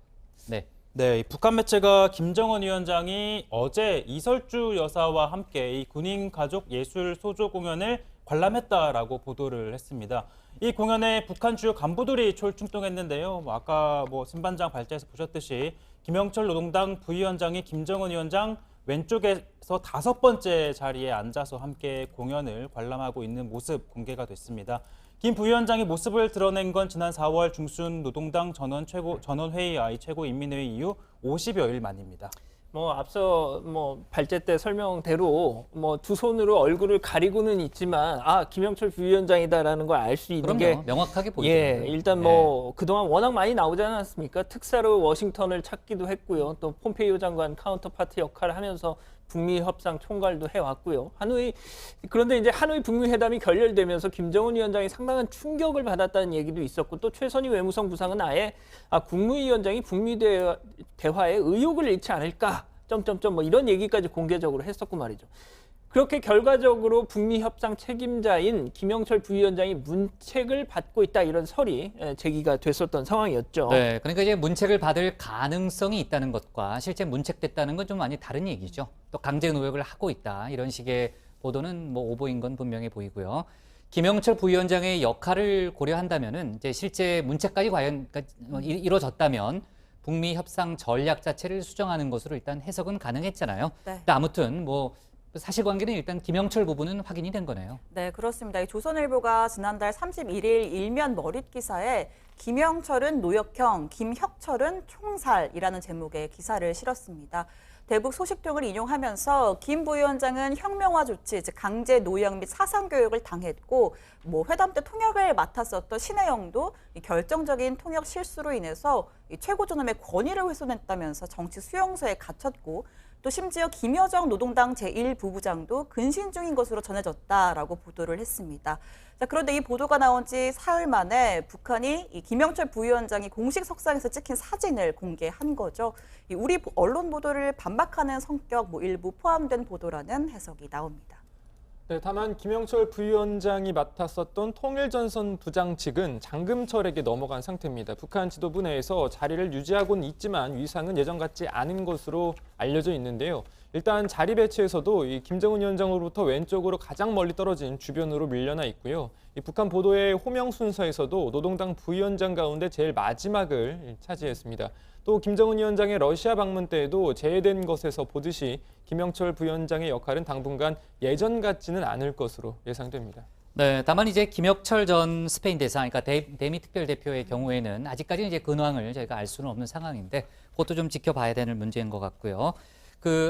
네. 네, 북한 매체가 김정은 위원장이 어제 이설주 여사와 함께 이 군인 가족 예술 소조 공연을 관람했다라고 보도를 했습니다. 이 공연에 북한 주요 간부들이 출동했는데요. 아까 신반장 발제에서 보셨듯이 김영철 노동당 부위원장이 김정은 위원장 왼쪽에서 5번째 자리에 앉아서 함께 공연을 관람하고 있는 모습 공개가 됐습니다. 김 부위원장이 모습을 드러낸 건 지난 4월 중순 노동당 전원회의 최고인민회의 이후 50여일 만입니다. 앞서 발제 때 설명대로 두 손으로 얼굴을 가리고는 있지만 김영철 부위원장이다라는 걸 알 수 있는 게 명확하게 보이죠. 예, 일단 그동안 워낙 많이 나오지 않았습니까? 특사로 워싱턴을 찾기도 했고요. 또 폼페이오 장관 카운터파트 역할을 하면서 북미 협상 총괄도 해왔고요. 그런데 이제 하노이 북미 회담이 결렬되면서 김정은 위원장이 상당한 충격을 받았다는 얘기도 있었고, 또 최선희 외무성 부상은 아예 국무위원장이 북미 대화에 의욕을 잃지 않을까 이런 얘기까지 공개적으로 했었고 말이죠. 그렇게 결과적으로 북미 협상 책임자인 김영철 부위원장이 문책을 받고 있다 이런 설이 제기가 됐었던 상황이었죠. 네, 그러니까 이제 문책을 받을 가능성이 있다는 것과 실제 문책됐다는 건 좀 많이 다른 얘기죠. 또 강제 노역을 하고 있다 이런 식의 보도는 오보인 건 분명해 보이고요. 김영철 부위원장의 역할을 고려한다면은 이제 실제 문책까지 과연 이루어졌다면 북미 협상 전략 자체를 수정하는 것으로 일단 해석은 가능했잖아요. 네. 근데 아무튼 사실관계는 일단 김영철 부분은 확인이 된 거네요. 네, 그렇습니다. 조선일보가 지난달 31일 일면 머릿 기사에 김영철은 노역형, 김혁철은 총살이라는 제목의 기사를 실었습니다. 대북 소식 등을 인용하면서 김 부위원장은 혁명화 조치, 즉 강제 노역 및 사상교육을 당했고 회담 때 통역을 맡았었던 신혜영도 결정적인 통역 실수로 인해서 최고존엄의 권위를 훼손했다면서 정치 수용소에 갇혔고, 또 심지어 김여정 노동당 제1부부장도 근신 중인 것으로 전해졌다라고 보도를 했습니다. 자, 그런데 이 보도가 나온 지 사흘 만에 북한이 이 김영철 부위원장이 공식 석상에서 찍힌 사진을 공개한 거죠. 우리 언론 보도를 반박하는 성격 일부 포함된 보도라는 해석이 나옵니다. 네, 다만 김영철 부위원장이 맡았었던 통일전선 부장직은 장금철에게 넘어간 상태입니다. 북한 지도부 내에서 자리를 유지하고는 있지만 위상은 예전 같지 않은 것으로 알려져 있는데요. 일단 자리 배치에서도 이 김정은 위원장으로부터 왼쪽으로 가장 멀리 떨어진 주변으로 밀려나 있고요. 이 북한 보도의 호명 순서에서도 노동당 부위원장 가운데 제일 마지막을 차지했습니다. 또 김정은 위원장의 러시아 방문 때에도 제외된 것에서 보듯이 김영철 부위원장의 역할은 당분간 예전 같지는 않을 것으로 예상됩니다. 네, 다만 이제 김혁철 전 스페인 대사, 그러니까 대미 특별대표의 경우에는 아직까지는 이제 근황을 저희가 알 수는 없는 상황인데 그것도 좀 지켜봐야 되는 문제인 것 같고요.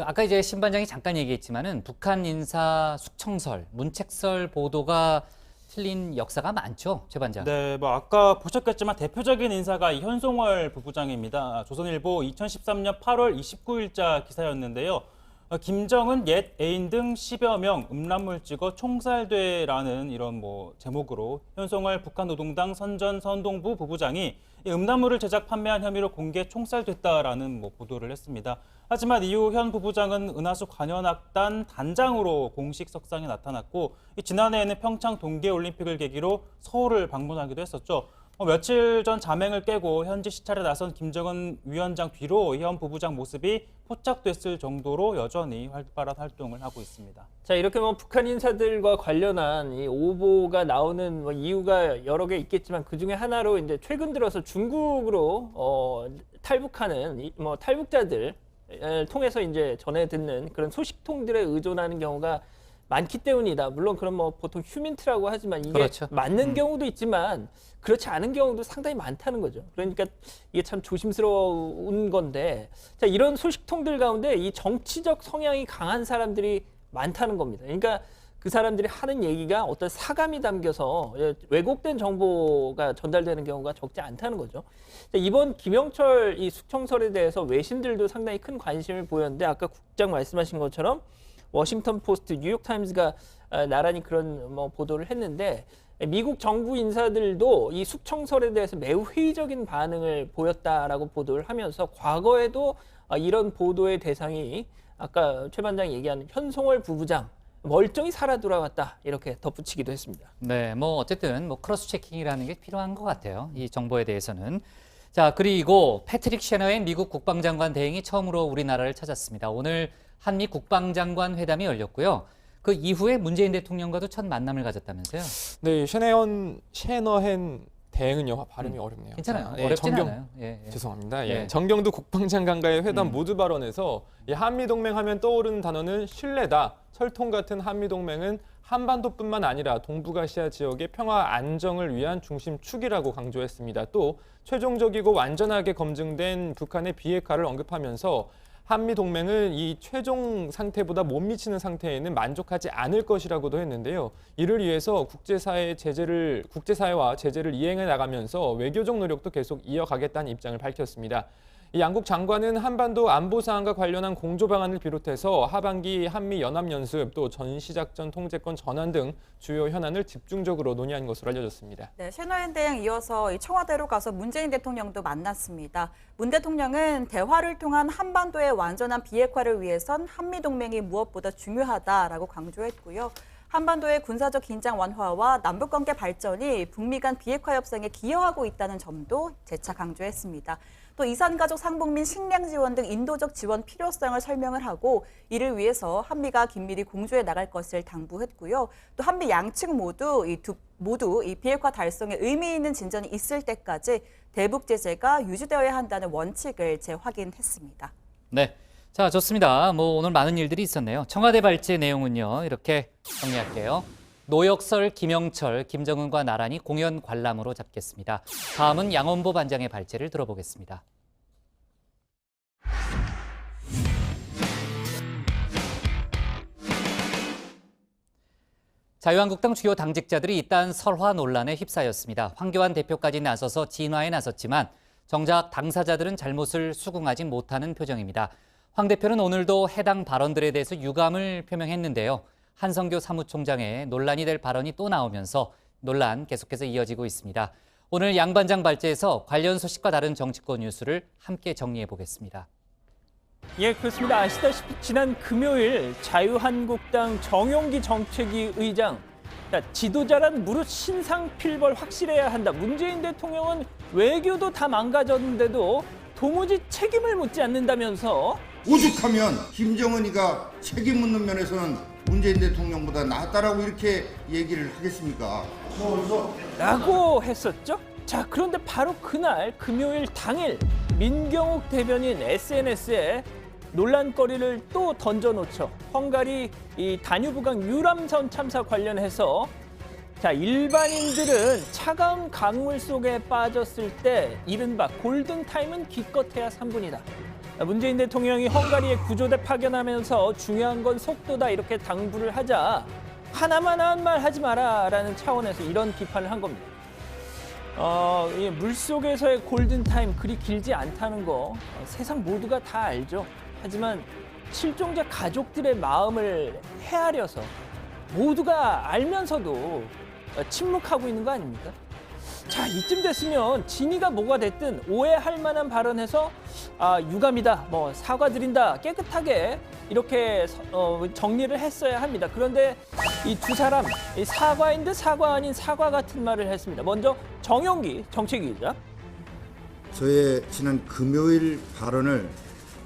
아까 이제 신반장이 잠깐 얘기했지만은 북한 인사 숙청설, 문책설 보도가 틀린 역사가 많죠, 최 반장. 네, 아까 보셨겠지만 대표적인 인사가 현송월 부부장입니다. 조선일보 2013년 8월 29일자 기사였는데요. 김정은 옛 애인 등 10여 명 음란물 찍어 총살돼라는 이런 제목으로 현송월 북한 노동당 선전선동부 부부장이 음란물을 제작 판매한 혐의로 공개 총살됐다라는 보도를 했습니다. 하지만 이후 현 부부장은 은하수 관현악단 단장으로 공식 석상에 나타났고 지난해에는 평창 동계올림픽을 계기로 서울을 방문하기도 했었죠. 며칠 전 자맹을 깨고 현지 시찰에 나선 김정은 위원장 뒤로 현 부부장 모습이 포착됐을 정도로 여전히 활발한 활동을 하고 있습니다. 자, 이렇게 뭐 북한 인사들과 관련한 이 오보가 나오는 뭐 이유가 여러 개 있겠지만 그 중에 하나로 이제 최근 들어서 중국으로 탈북하는 뭐 탈북자들 통해서 이제 전해 듣는 그런 소식통들에 의존하는 경우가 많기 때문이다. 물론 그런 뭐 보통 휴민트라고 하지만 이게 그렇죠. 맞는 경우도 있지만 그렇지 않은 경우도 상당히 많다는 거죠. 그러니까 이게 참 조심스러운 건데, 자, 이런 소식통들 가운데 이 정치적 성향이 강한 사람들이 많다는 겁니다. 그러니까 그 사람들이 하는 얘기가 어떤 사감이 담겨서 왜곡된 정보가 전달되는 경우가 적지 않다는 거죠. 자, 이번 김영철 이 숙청설에 대해서 외신들도 상당히 큰 관심을 보였는데, 아까 국장 말씀하신 것처럼 워싱턴 포스트, 뉴욕타임즈가 나란히 그런 뭐 보도를 했는데, 미국 정부 인사들도 이 숙청설에 대해서 매우 회의적인 반응을 보였다라고 보도를 하면서 과거에도 이런 보도의 대상이 아까 최 반장이 얘기하는 현송월 부부장 멀쩡히 살아 돌아왔다 이렇게 덧붙이기도 했습니다. 네, 뭐 어쨌든 뭐 크로스 체킹이라는 게 필요한 것 같아요. 이 정보에 대해서는. 자, 그리고 패트릭 셰너의 미국 국방장관 대행이 처음으로 우리나라를 찾았습니다. 오늘 한미 국방장관 회담이 열렸고요. 그 이후에 문재인 대통령과도 첫 만남을 가졌다면서요? 네, 셰너헨 대행은요, 발음이 어렵네요. 괜찮아요. 어렵진 않아요. 죄송합니다. 예. 정경두 국방장관과의 회담 모두 발언에서 한미동맹 하면 떠오르는 단어는 신뢰다. 철통 같은 한미동맹은 한반도뿐만 아니라 동북아시아 지역의 평화 안정을 위한 중심축이라고 강조했습니다. 또 최종적이고 완전하게 검증된 북한의 비핵화를 언급하면서 한미동맹은 이 최종 상태보다 못 미치는 상태에는 만족하지 않을 것이라고도 했는데요. 이를 위해서 국제사회와 제재를 이행해 나가면서 외교적 노력도 계속 이어가겠다는 입장을 밝혔습니다. 이 양국 장관은 한반도 안보 사안과 관련한 공조 방안을 비롯해서 하반기 한미 연합연습 또 전시작전 통제권 전환 등 주요 현안을 집중적으로 논의한 것으로 알려졌습니다. 네, 셰너헨 대행 이어서 청와대로 가서 문재인 대통령도 만났습니다. 문 대통령은 대화를 통한 한반도의 완전한 비핵화를 위해선 한미동맹이 무엇보다 중요하다라고 강조했고요. 한반도의 군사적 긴장 완화와 남북관계 발전이 북미 간 비핵화 협상에 기여하고 있다는 점도 재차 강조했습니다. 또 이산가족 상봉민 식량 지원 등 인도적 지원 필요성을 설명을 하고 이를 위해서 한미가 긴밀히 공조해 나갈 것을 당부했고요. 또 한미 양측 모두 이 비핵화 달성에 의미 있는 진전이 있을 때까지 대북 제재가 유지되어야 한다는 원칙을 재확인했습니다. 네, 자, 좋습니다. 뭐 오늘 많은 일들이 있었네요. 청와대 발제 내용은요, 이렇게 정리할게요. 노역설 김영철, 김정은과 나란히 공연 관람으로 잡겠습니다. 다음은 양원보 반장의 발제를 들어보겠습니다. 자유한국당 주요 당직자들이 잇따른 설화 논란에 휩싸였습니다. 황교안 대표까지 나서서 진화에 나섰지만 정작 당사자들은 잘못을 수긍하지 못하는 표정입니다. 황 대표는 오늘도 해당 발언들에 대해서 유감을 표명했는데요. 한성교 사무총장의 논란이 될 발언이 또 나오면서 논란 계속해서 이어지고 있습니다. 오늘 양 반장 발제에서 관련 소식과 다른 정치권 뉴스를 함께 정리해 보겠습니다. 예, 그렇습니다. 아시다시피 지난 금요일 자유한국당 정용기 정책위 의장, 지도자란 무릇 신상필벌 확실해야 한다. 문재인 대통령은 외교도 다 망가졌는데도 도무지 책임을 묻지 않는다면서 오죽하면 김정은이가 책임 묻는 면에서는 문재인 대통령보다 낫다라고 이렇게 얘기를 하겠습니까? 라고 했었죠. 자, 그런데 바로 그날 금요일 당일 민경욱 대변인 SNS에 논란거리를 또 던져놓죠. 헝가리 이 다뉴브강 유람선 참사 관련해서 자, 일반인들은 차가운 강물 속에 빠졌을 때 이른바 골든타임은 기껏해야 3분이다. 문재인 대통령이 헝가리에 구조대 파견하면서 중요한 건 속도다 이렇게 당부를 하자 하나만 한 말 하지 마라라는 차원에서 이런 비판을 한 겁니다. 이 물속에서의 골든타임 그리 길지 않다는 거 세상 모두가 다 알죠. 하지만 실종자 가족들의 마음을 헤아려서 모두가 알면서도 침묵하고 있는 거 아닙니까? 자, 이쯤 됐으면 진위가 뭐가 됐든 오해할 만한 발언해서 유감이다, 뭐 사과드린다, 깨끗하게 이렇게 정리를 했어야 합니다. 그런데 이 두 사람 사과인 듯 사과 아닌 사과 같은 말을 했습니다. 먼저 정용기 정책위 기자. 저의 지난 금요일 발언을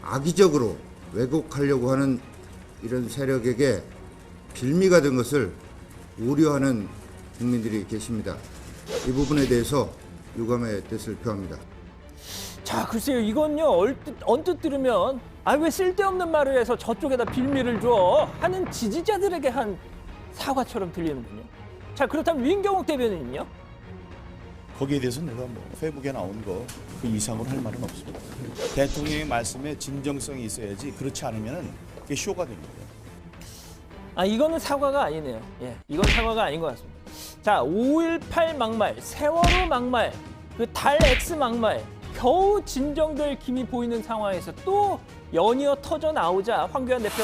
악의적으로 왜곡하려고 하는 이런 세력에게 빌미가 된 것을 우려하는 국민들이 계십니다. 이 부분에 대해서 유감의 뜻을 표합니다. 자, 글쎄요, 이건요 언뜻 들으면 왜 쓸데없는 말을 해서 저쪽에다 빌미를 줘 하는 지지자들에게 한 사과처럼 들리는군요. 자, 그렇다면 윤경욱 대변인은요? 거기에 대해서 내가 뭐 페이북에 나온 거 그 이상으로 할 말은 없습니다. 대통령의 말씀에 진정성이 있어야지 그렇지 않으면 그게 쇼가 됩니다. 이거는 사과가 아니네요. 예, 이건 사과가 아닌 것 같습니다. 자, 5.18 막말, 세월호 막말, 그 달 X 막말, 겨우 진정될 김이 보이는 상황에서 또 연이어 터져 나오자 황교안 대표,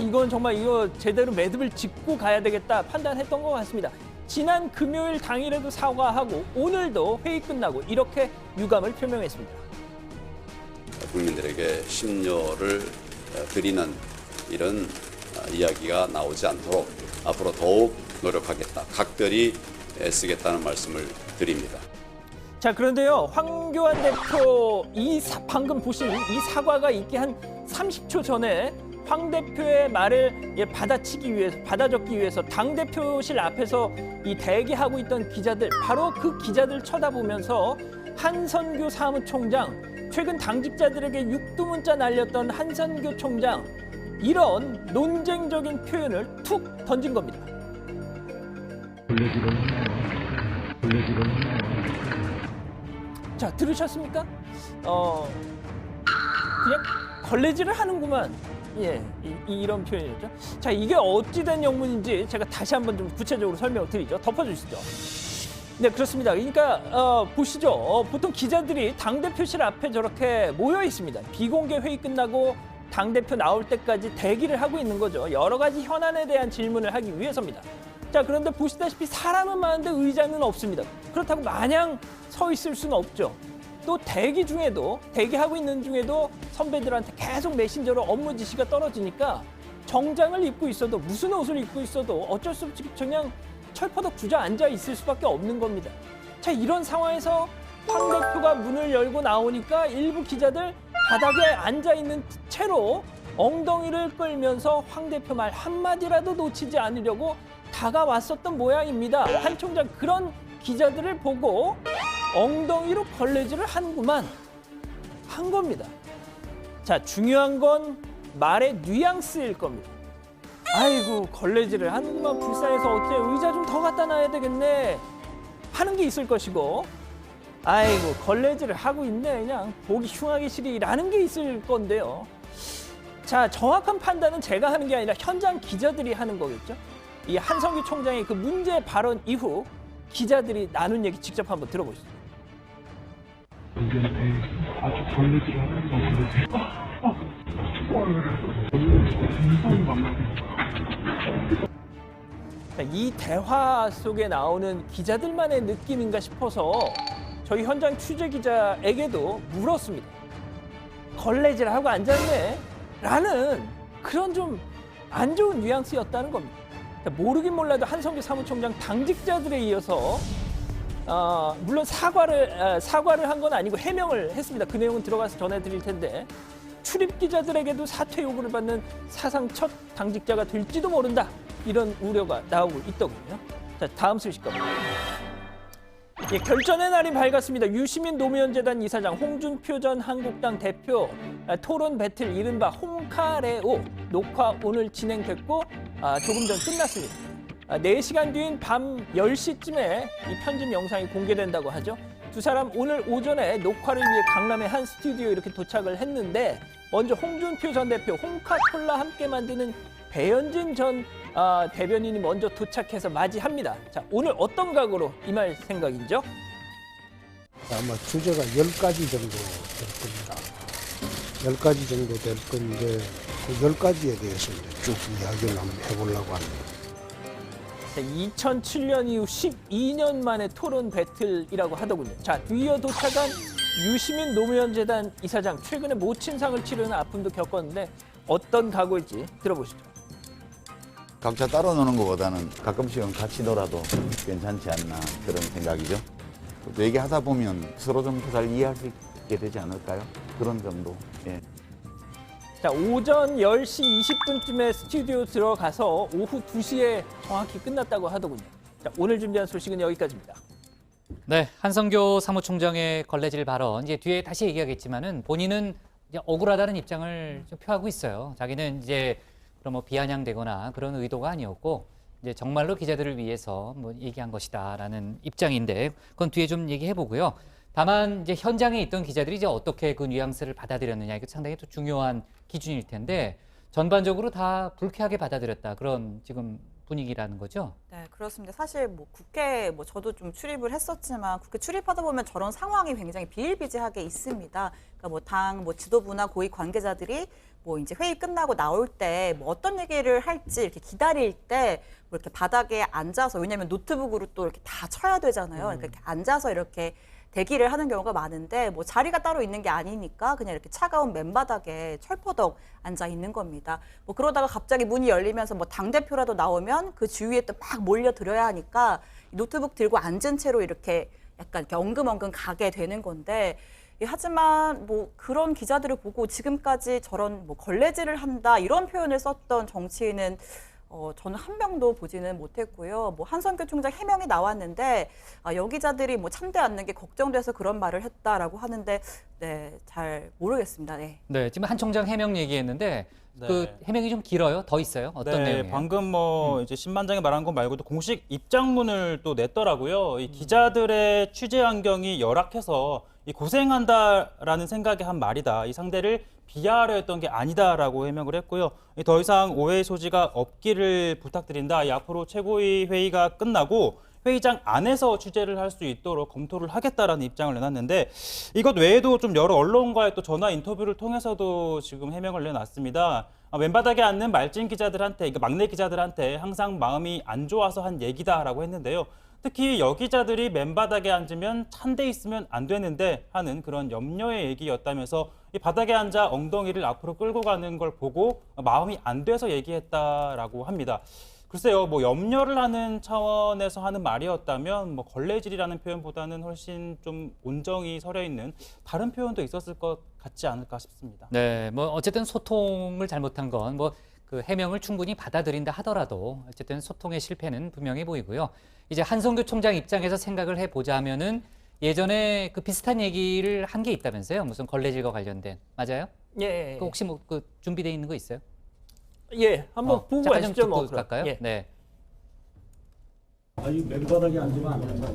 이건 정말 이거 제대로 매듭을 짓고 가야 되겠다 판단했던 것 같습니다. 지난 금요일 당일에도 사과하고 오늘도 회의 끝나고 이렇게 유감을 표명했습니다. 국민들에게 심려를 드리는 이런 이야기가 나오지 않도록 앞으로 더욱 노력하겠다, 각별히 애쓰겠다는 말씀을 드립니다. 자, 그런데요, 황교안 대표 방금 보신 이 사과가 있기 한 30초 전에 황 대표의 말을 받아적기 위해서 당대표실 앞에서 이 대기하고 있던 기자들, 바로 그 기자들 쳐다보면서 한선교 사무총장, 최근 당직자들에게 육두문자 날렸던 한선교 총장, 이런 논쟁적인 표현을 툭 던진 겁니다. 자, 들으셨습니까? 그냥 걸레질을 하는구만. 예, 이런 표현이었죠. 자, 이게 어찌된 영문인지 제가 다시 한번 좀 구체적으로 설명을 드리죠. 덮어주시죠. 네, 그렇습니다. 그러니까 보시죠. 보통 기자들이 당대표실 앞에 저렇게 모여 있습니다. 비공개 회의 끝나고 당대표 나올 때까지 대기를 하고 있는 거죠. 여러 가지 현안에 대한 질문을 하기 위해서입니다. 자, 그런데 보시다시피 사람은 많은데 의자는 없습니다. 그렇다고 마냥 서 있을 수는 없죠. 또 대기하고 있는 중에도 선배들한테 계속 메신저로 업무 지시가 떨어지니까 정장을 입고 있어도, 무슨 옷을 입고 있어도 어쩔 수 없이 그냥 철퍼덕 주저앉아 있을 수밖에 없는 겁니다. 자, 이런 상황에서 황 대표가 문을 열고 나오니까 일부 기자들 바닥에 앉아 있는 채로 엉덩이를 끌면서 황 대표 말 한마디라도 놓치지 않으려고 다가왔었던 모양입니다. 한 총장 그런 기자들을 보고 엉덩이로 걸레질을 하는구만 한 겁니다. 자, 중요한 건 말의 뉘앙스일 겁니다. 아이고, 걸레질을 하는구만, 불쌍해서 어째 의자 좀 더 갖다 놔야 되겠네 하는 게 있을 것이고, 아이고, 걸레질을 하고 있네, 그냥 보기 흉하기 싫이라는 게 있을 건데요. 자, 정확한 판단은 제가 하는 게 아니라 현장 기자들이 하는 거겠죠. 이 한성규 총장의 그 문제 발언 이후 기자들이 나눈 얘기 직접 한번 들어보시죠. 아주 걸레질을 하는 거 이 대화 속에 나오는 기자들만의 느낌인가 싶어서 저희 현장 취재 기자에게도 물었습니다. 걸레질하고 앉았네? 라는 그런 좀 안 좋은 뉘앙스였다는 겁니다. 모르긴 몰라도 한성규 사무총장 당직자들에 이어서 물론 사과를 한 건 아니고 해명을 했습니다. 그 내용은 들어가서 전해드릴 텐데, 출입 기자들에게도 사퇴 요구를 받는 사상 첫 당직자가 될지도 모른다, 이런 우려가 나오고 있더군요. 자, 다음 소식 갑니다. 예, 결전의 날이 밝았습니다. 유시민 노무현재단 이사장, 홍준표 전 한국당 대표 토론 배틀 이른바 홍카레오 녹화 오늘 진행됐고 조금 전 끝났습니다. 4시간 뒤인 밤 10시쯤에 이 편집 영상이 공개된다고 하죠. 두 사람 오늘 오전에 녹화를 위해 강남의 한 스튜디오에 이렇게 도착을 했는데, 먼저 홍준표 전 대표, 홍카콜라 함께 만드는 배현진 전 대변인이 먼저 도착해서 맞이합니다. 자, 오늘 어떤 각오로 임할 생각인죠? 아마 주제가 10가지 정도 될 겁니다. 10가지 정도 될 건데 그 10가지에 대해서 쭉 이야기를 한번 해보려고 합니다. 2007년 이후 12년 만에 토론 배틀이라고 하더군요. 자, 뒤이어 도착한 유시민 노무현 재단 이사장, 최근에 모친상을 치르는 아픔도 겪었는데 어떤 각오일지 들어보시죠. 각자 따로 노는 것보다는 가끔씩은 같이 놀아도 괜찮지 않나 그런 생각이죠. 또 얘기하다 보면 서로 좀 더 잘 이해할 수 있게 되지 않을까요? 그런 정도. 예. 자, 오전 10시 20분쯤에 스튜디오 들어가서 오후 2시에 정확히 끝났다고 하더군요. 자, 오늘 준비한 소식은 여기까지입니다. 네, 한성교 사무총장의 걸레질 발언, 이제 뒤에 다시 얘기하겠지만은 본인은 이제 억울하다는 입장을 좀 표하고 있어요. 자기는 이제 그런 뭐 비아냥되거나 그런 의도가 아니었고 이제 정말로 기자들을 위해서 뭐 얘기한 것이다라는 입장인데 그건 뒤에 좀 얘기해 보고요. 다만 이제 현장에 있던 기자들이 이제 어떻게 그 뉘앙스를 받아들였느냐, 이게 상당히 또 중요한 기준일 텐데 전반적으로 다 불쾌하게 받아들였다, 그런 지금 분위기라는 거죠. 네, 그렇습니다. 사실 뭐 국회 저도 좀 출입을 했었지만 국회 출입하다 보면 저런 상황이 굉장히 비일비재하게 있습니다. 그러니까 당 지도부나 고위 관계자들이 이제 회의 끝나고 나올 때 어떤 얘기를 할지 이렇게 기다릴 때 이렇게 바닥에 앉아서, 왜냐하면 노트북으로 또 이렇게 다 쳐야 되잖아요. 그러니까 이렇게 앉아서 이렇게 대기를 하는 경우가 많은데 자리가 따로 있는 게 아니니까 그냥 이렇게 차가운 맨바닥에 철퍼덕 앉아 있는 겁니다. 그러다가 갑자기 문이 열리면서 당대표라도 나오면 그 주위에 또 막 몰려들어야 하니까 노트북 들고 앉은 채로 이렇게 약간 이렇게 엉금엉금 가게 되는 건데, 하지만 그런 기자들을 보고 지금까지 저런 걸레질을 한다 이런 표현을 썼던 정치인은 저는 한 명도 보지는 못했고요. 한성교 총장 해명이 나왔는데 여기자들이 참대 않는 게 걱정돼서 그런 말을 했다라고 하는데, 네, 잘 모르겠습니다. 네. 네, 지금 한 총장 해명 얘기했는데 그 해명이 좀 길어요. 더 있어요. 어떤 내용이에요? 방금 이제 신반장이 말한 것 말고도 공식 입장문을 또 냈더라고요. 이 기자들의 취재 환경이 열악해서 이 고생한다라는 생각에 한 말이다. 이 상대를 비하하려 했던 게 아니다라고 해명을 했고요. 더 이상 오해의 소지가 없기를 부탁드린다. 앞으로 최고위 회의가 끝나고 회의장 안에서 취재를 할 수 있도록 검토를 하겠다라는 입장을 내놨는데, 이것 외에도 좀 여러 언론과의 또 전화 인터뷰를 통해서도 지금 해명을 내놨습니다. 맨바닥에 앉는 말진 기자들한테, 그러니까 막내 기자들한테 항상 마음이 안 좋아서 한 얘기다라고 했는데요. 특히 여기자들이 맨바닥에 앉으면 찬데 있으면 안 되는데 하는 그런 염려의 얘기였다면서 이 바닥에 앉아 엉덩이를 앞으로 끌고 가는 걸 보고 마음이 안 돼서 얘기했다라고 합니다. 글쎄요, 염려를 하는 차원에서 하는 말이었다면 걸레질이라는 표현보다는 훨씬 좀 온정이 서려 있는 다른 표현도 있었을 것 같지 않을까 싶습니다. 네, 어쨌든 소통을 잘못한 건 그 해명을 충분히 받아들인다 하더라도 어쨌든 소통의 실패는 분명해 보이고요. 이제 한성교 총장 입장에서 생각을 해보자면은 예전에 그 비슷한 얘기를 한 게 있다면서요? 무슨 걸레질과 관련된. 맞아요? 예. 그 혹시 그 준비되어 있는 거 있어요? 예, 한번 보고 잠깐 좀 가시죠. 듣고 갈까요? 예. 네. 아니 맨바닥에 앉으면 안 된다.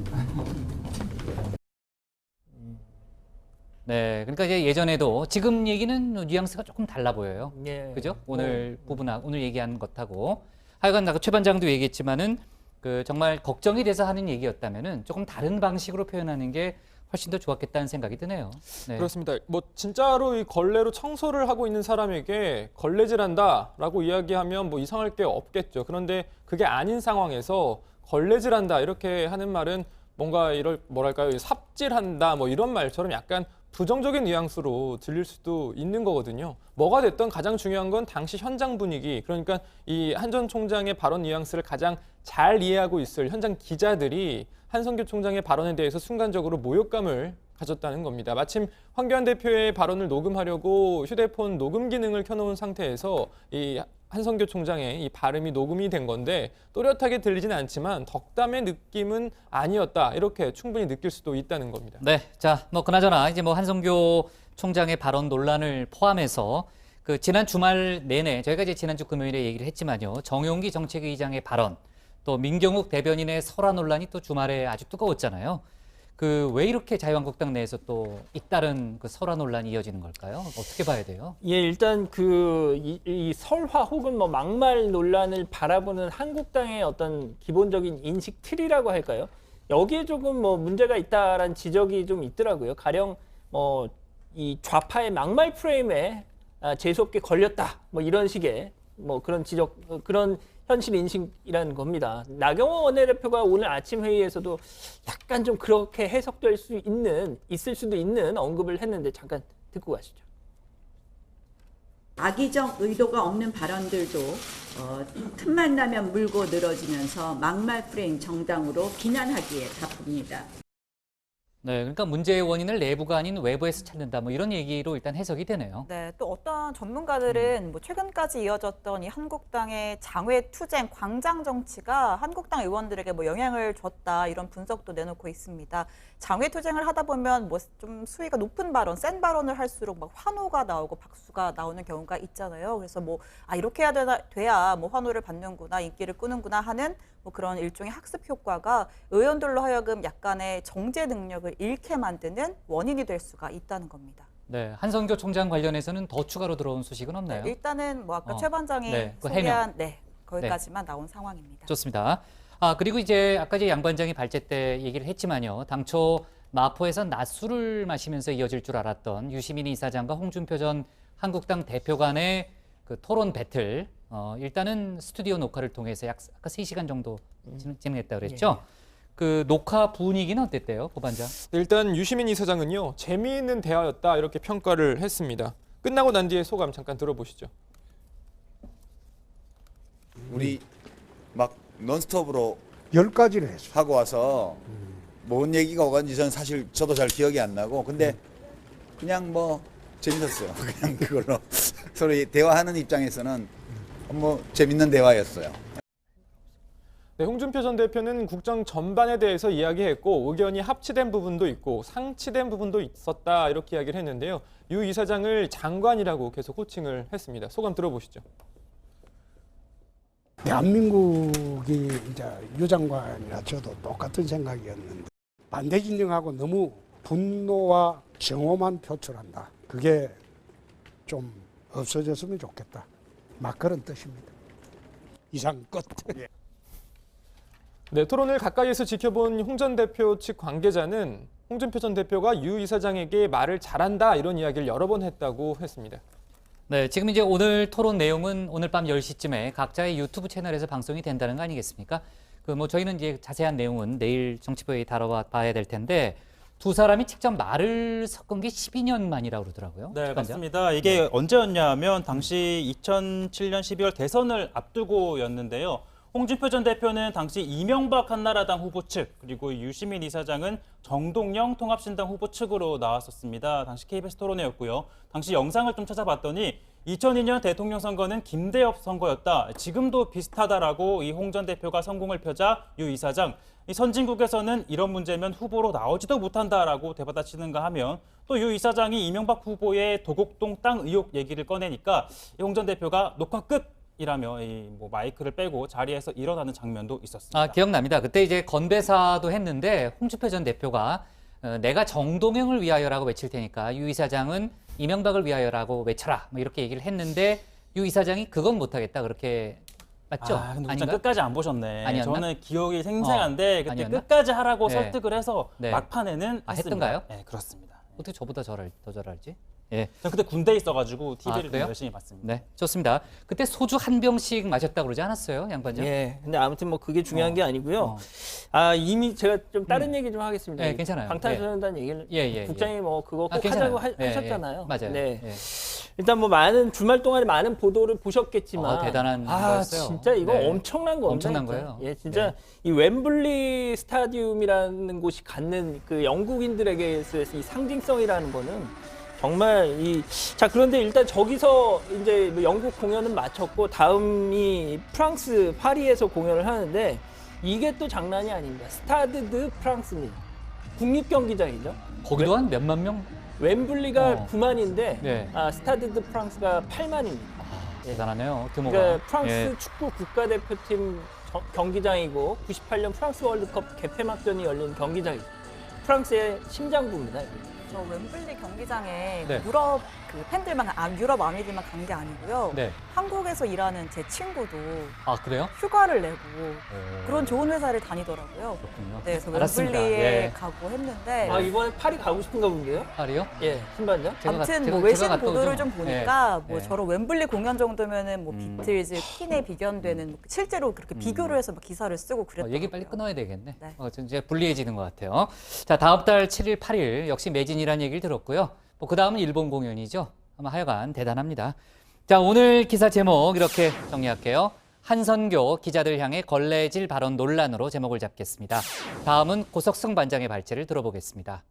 네, 그러니까 이제 예전에도 지금 얘기는 뉘앙스가 조금 달라 보여요. 예. 그죠? 오늘 오늘 얘기한 것하고 하여간 아까 최 반장도 얘기했지만은 그 정말 걱정이 돼서 하는 얘기였다면은 조금 다른 방식으로 표현하는 게 훨씬 더 좋았겠다는 생각이 드네요. 네. 그렇습니다. 진짜로 이 걸레로 청소를 하고 있는 사람에게 걸레질한다라고 이야기하면 이상할 게 없겠죠. 그런데 그게 아닌 상황에서 걸레질한다 이렇게 하는 말은 뭔가 뭐랄까요, 삽질한다 이런 말처럼 약간 부정적인 뉘앙스로 들릴 수도 있는 거거든요. 뭐가 됐든 가장 중요한 건 당시 현장 분위기, 그러니까 이 한 전 총장의 발언 뉘앙스를 가장 잘 이해하고 있을 현장 기자들이 한성교 총장의 발언에 대해서 순간적으로 모욕감을 가졌다는 겁니다. 마침 황교안 대표의 발언을 녹음하려고 휴대폰 녹음 기능을 켜놓은 상태에서 이 한성교 총장의 이 발음이 녹음이 된 건데 또렷하게 들리지는 않지만 덕담의 느낌은 아니었다, 이렇게 충분히 느낄 수도 있다는 겁니다. 네, 자, 그나저나 이제 한성교 총장의 발언 논란을 포함해서 그 지난 주말 내내 저희가 이제 지난주 금요일에 얘기를 했지만요, 정용기 정책위의장의 발언, 또 민경욱 대변인의 설화 논란이 또 주말에 아주 뜨거웠잖아요. 그 왜 이렇게 자유한국당 내에서 또 잇따른 그 설화 논란이 이어지는 걸까요? 어떻게 봐야 돼요? 예, 일단 이 설화 혹은 막말 논란을 바라보는 한국당의 어떤 기본적인 인식 틀이라고 할까요? 여기에 조금 문제가 있다라는 지적이 좀 있더라고요. 가령 이 좌파의 막말 프레임에 재수없게 걸렸다, 이런 식의 그런 지적, 그런 현실 인식이라는 겁니다. 나경원 원내대표가 오늘 아침 회의에서도 약간 좀 그렇게 해석될 수 있을 수도 있는 언급을 했는데 잠깐 듣고 가시죠. 악의적 의도가 없는 발언들도 틈만 나면 물고 늘어지면서 막말 프레임 정당으로 비난하기에 바쁩니다. 네, 그러니까 문제의 원인을 내부가 아닌 외부에서 찾는다. 뭐 이런 얘기로 일단 해석이 되네요. 네, 또 어떤 전문가들은 뭐 최근까지 이어졌던 이 한국당의 장외 투쟁, 광장 정치가 한국당 의원들에게 뭐 영향을 줬다 이런 분석도 내놓고 있습니다. 장외 투쟁을 하다 보면 뭐 좀 수위가 높은 발언, 센 발언을 할수록 막 환호가 나오고 박수가 나오는 경우가 있잖아요. 그래서 뭐 이렇게 돼야 뭐 환호를 받는구나, 인기를 끄는구나 하는 뭐 그런 일종의 학습 효과가 의원들로 하여금 약간의 정제 능력을 잃게 만드는 원인이 될 수가 있다는 겁니다. 네, 한성교 총장 관련해서는 더 추가로 들어온 소식은 없나요? 네, 일단은 뭐 아까 최 반장이 그 소개한 거기까지만 나온 상황입니다. 좋습니다. 그리고 이제 아까 양 반장이 발제 때 얘기를 했지만요. 당초 마포에서 낮술을 마시면서 이어질 줄 알았던 유시민 이사장과 홍준표 전 한국당 대표 간의 그 토론 배틀, 일단은 스튜디오 녹화를 통해서 아까 3시간 정도 진행했다고 그랬죠? 그 녹화 분위기는 어땠대요, 고 반장? 일단 유시민 이사장은요, 재미있는 대화였다 이렇게 평가를 했습니다. 끝나고 난 뒤에 소감 잠깐 들어보시죠. 우리 막 논스톱으로 10가지를 했어요. 하고 와서 뭔 얘기가 오간지 저는 사실 저도 잘 기억이 안 나고 근데 그냥 뭐 재밌었어요. 그냥 그걸로 서로 대화하는 입장에서는 뭐 재밌는 대화였어요. 네, 홍준표 전 대표는 국정 전반에 대해서 이야기했고 의견이 합치된 부분도 있고 상치된 부분도 있었다 이렇게 이야기를 했는데요. 유 이사장을 장관이라고 계속 호칭을 했습니다. 소감 들어보시죠. 대한민국이 이제 유 장관이나 저도 똑같은 생각이었는데 반대 진영하고 너무 분노와 정오만 표출한다. 그게 좀 없어졌으면 좋겠다. 막 그런 뜻입니다. 이상 끝. 네, 토론을 가까이에서 지켜본 홍 전 대표 측 관계자는 홍준표 전 대표가 유 이사장에게 말을 잘한다 이런 이야기를 여러 번 했다고 했습니다. 네, 지금 이제 오늘 토론 내용은 오늘 밤 10시쯤에 각자의 유튜브 채널에서 방송이 된다는 거 아니겠습니까? 뭐 저희는 이제 자세한 내용은 내일 정치부에 다뤄봐야 될 텐데 두 사람이 직접 말을 섞은 게 12년 만이라고 그러더라고요. 네, 맞습니다. 이게 언제였냐 하면 당시 2007년 12월 대선을 앞두고였는데요. 홍준표 전 대표는 당시 이명박 한나라당 후보 측, 그리고 유시민 이사장은 정동영 통합신당 후보 측으로 나왔었습니다. 당시 KBS 토론회였고요. 당시 영상을 좀 찾아봤더니 2002년 대통령 선거는 김대엽 선거였다. 지금도 비슷하다라고 이 홍 전 대표가 성공을 펴자 유 이사장, 이 선진국에서는 이런 문제면 후보로 나오지도 못한다라고 대받아치는가 하면 또 유 이사장이 이명박 후보의 도곡동 땅 의혹 얘기를 꺼내니까 홍 전 대표가 녹화 끝! 이라며 뭐 마이크를 빼고 자리에서 일어나는 장면도 있었습니다. 기억납니다. 그때 이제 건배사도 했는데 홍준표 전 대표가 내가 정동영을 위하여라고 외칠 테니까 유 이사장은 이명박을 위하여라고 외쳐라 뭐 이렇게 얘기를 했는데 유 이사장이 그건 못하겠다 그렇게 맞죠? 근데 아닌가? 끝까지 안 보셨네. 아니었나? 저는 기억이 생생한데 그때 아니었나? 끝까지 하라고 네. 설득을 해서 네. 막판에는 했습니다. 했던가요? 네, 그렇습니다. 어떻게 저보다 더 잘알지? 예. 저 그때 군대에 있어가지고 TV를 그래요? 열심히 봤습니다. 네, 좋습니다. 그때 소주 한 병씩 마셨다고 그러지 않았어요, 양반장? 예, 근데 아무튼 뭐 그게 중요한 게 아니고요. 이미 제가 좀 다른 얘기 좀 하겠습니다. 네, 괜찮아요. 방탄소년단 얘기를 국장이 뭐 그거 꼭 괜찮아요. 하자고 하셨잖아요. 맞아요. 네. 일단 뭐 주말 동안에 많은 보도를 보셨겠지만 대단한 거였어요. 진짜 이거 네. 엄청난 겁니다. 엄청난 거예요. 예, 진짜 이 웸블리 스타디움이라는 곳이 갖는 그 영국인들에게서 이 상징성이라는 거는 정말 자, 그런데 일단 저기서 이제 뭐 영국 공연은 마쳤고 다음이 프랑스 파리에서 공연을 하는데 이게 또 장난이 아닙니다. 스타드 드 프랑스입니다. 국립 경기장이죠. 거기도 한 몇만 명? 웸블리가 9만인데 네. 스타드 드 프랑스가 8만입니다. 대단하네요, 규모가. 그러니까 프랑스 축구 국가대표팀 경기장이고 98년 프랑스 월드컵 개폐막전이 열린 경기장이죠. 프랑스의 심장부입니다. 저 웸블리 경기장에 네. 유럽 그 팬들만 유럽 아미들만 간 게 아니고요. 네. 한국에서 일하는 제 친구도 아, 그래요? 휴가를 내고 그런 좋은 회사를 다니더라고요. 그렇군요. 네, 그래서 알았습니다. 웸블리에 예. 가고 했는데 아 이번에 파리 가고 싶은가 본데요? 파리요? 예, 신반장. 아무튼 뭐 외신 보도를 좀 보니까 예. 뭐 예. 저런 웸블리 공연 정도면은 뭐 비틀즈, 퀸에 비견되는 실제로 그렇게 비교를 해서 막 기사를 쓰고 그랬더라고요. 얘기 빨리 끊어야 되겠네. 네. 이제 불리해지는 것 같아요. 자, 다음 달 7일, 8일 역시 매진이라는 얘기를 들었고요. 뭐 그 다음은 일본 공연이죠. 아마 하여간 대단합니다. 자, 오늘 기사 제목 이렇게 정리할게요. 한선교 기자들 향해 걸레질 발언 논란으로 제목을 잡겠습니다. 다음은 고석승 반장의 발제를 들어보겠습니다.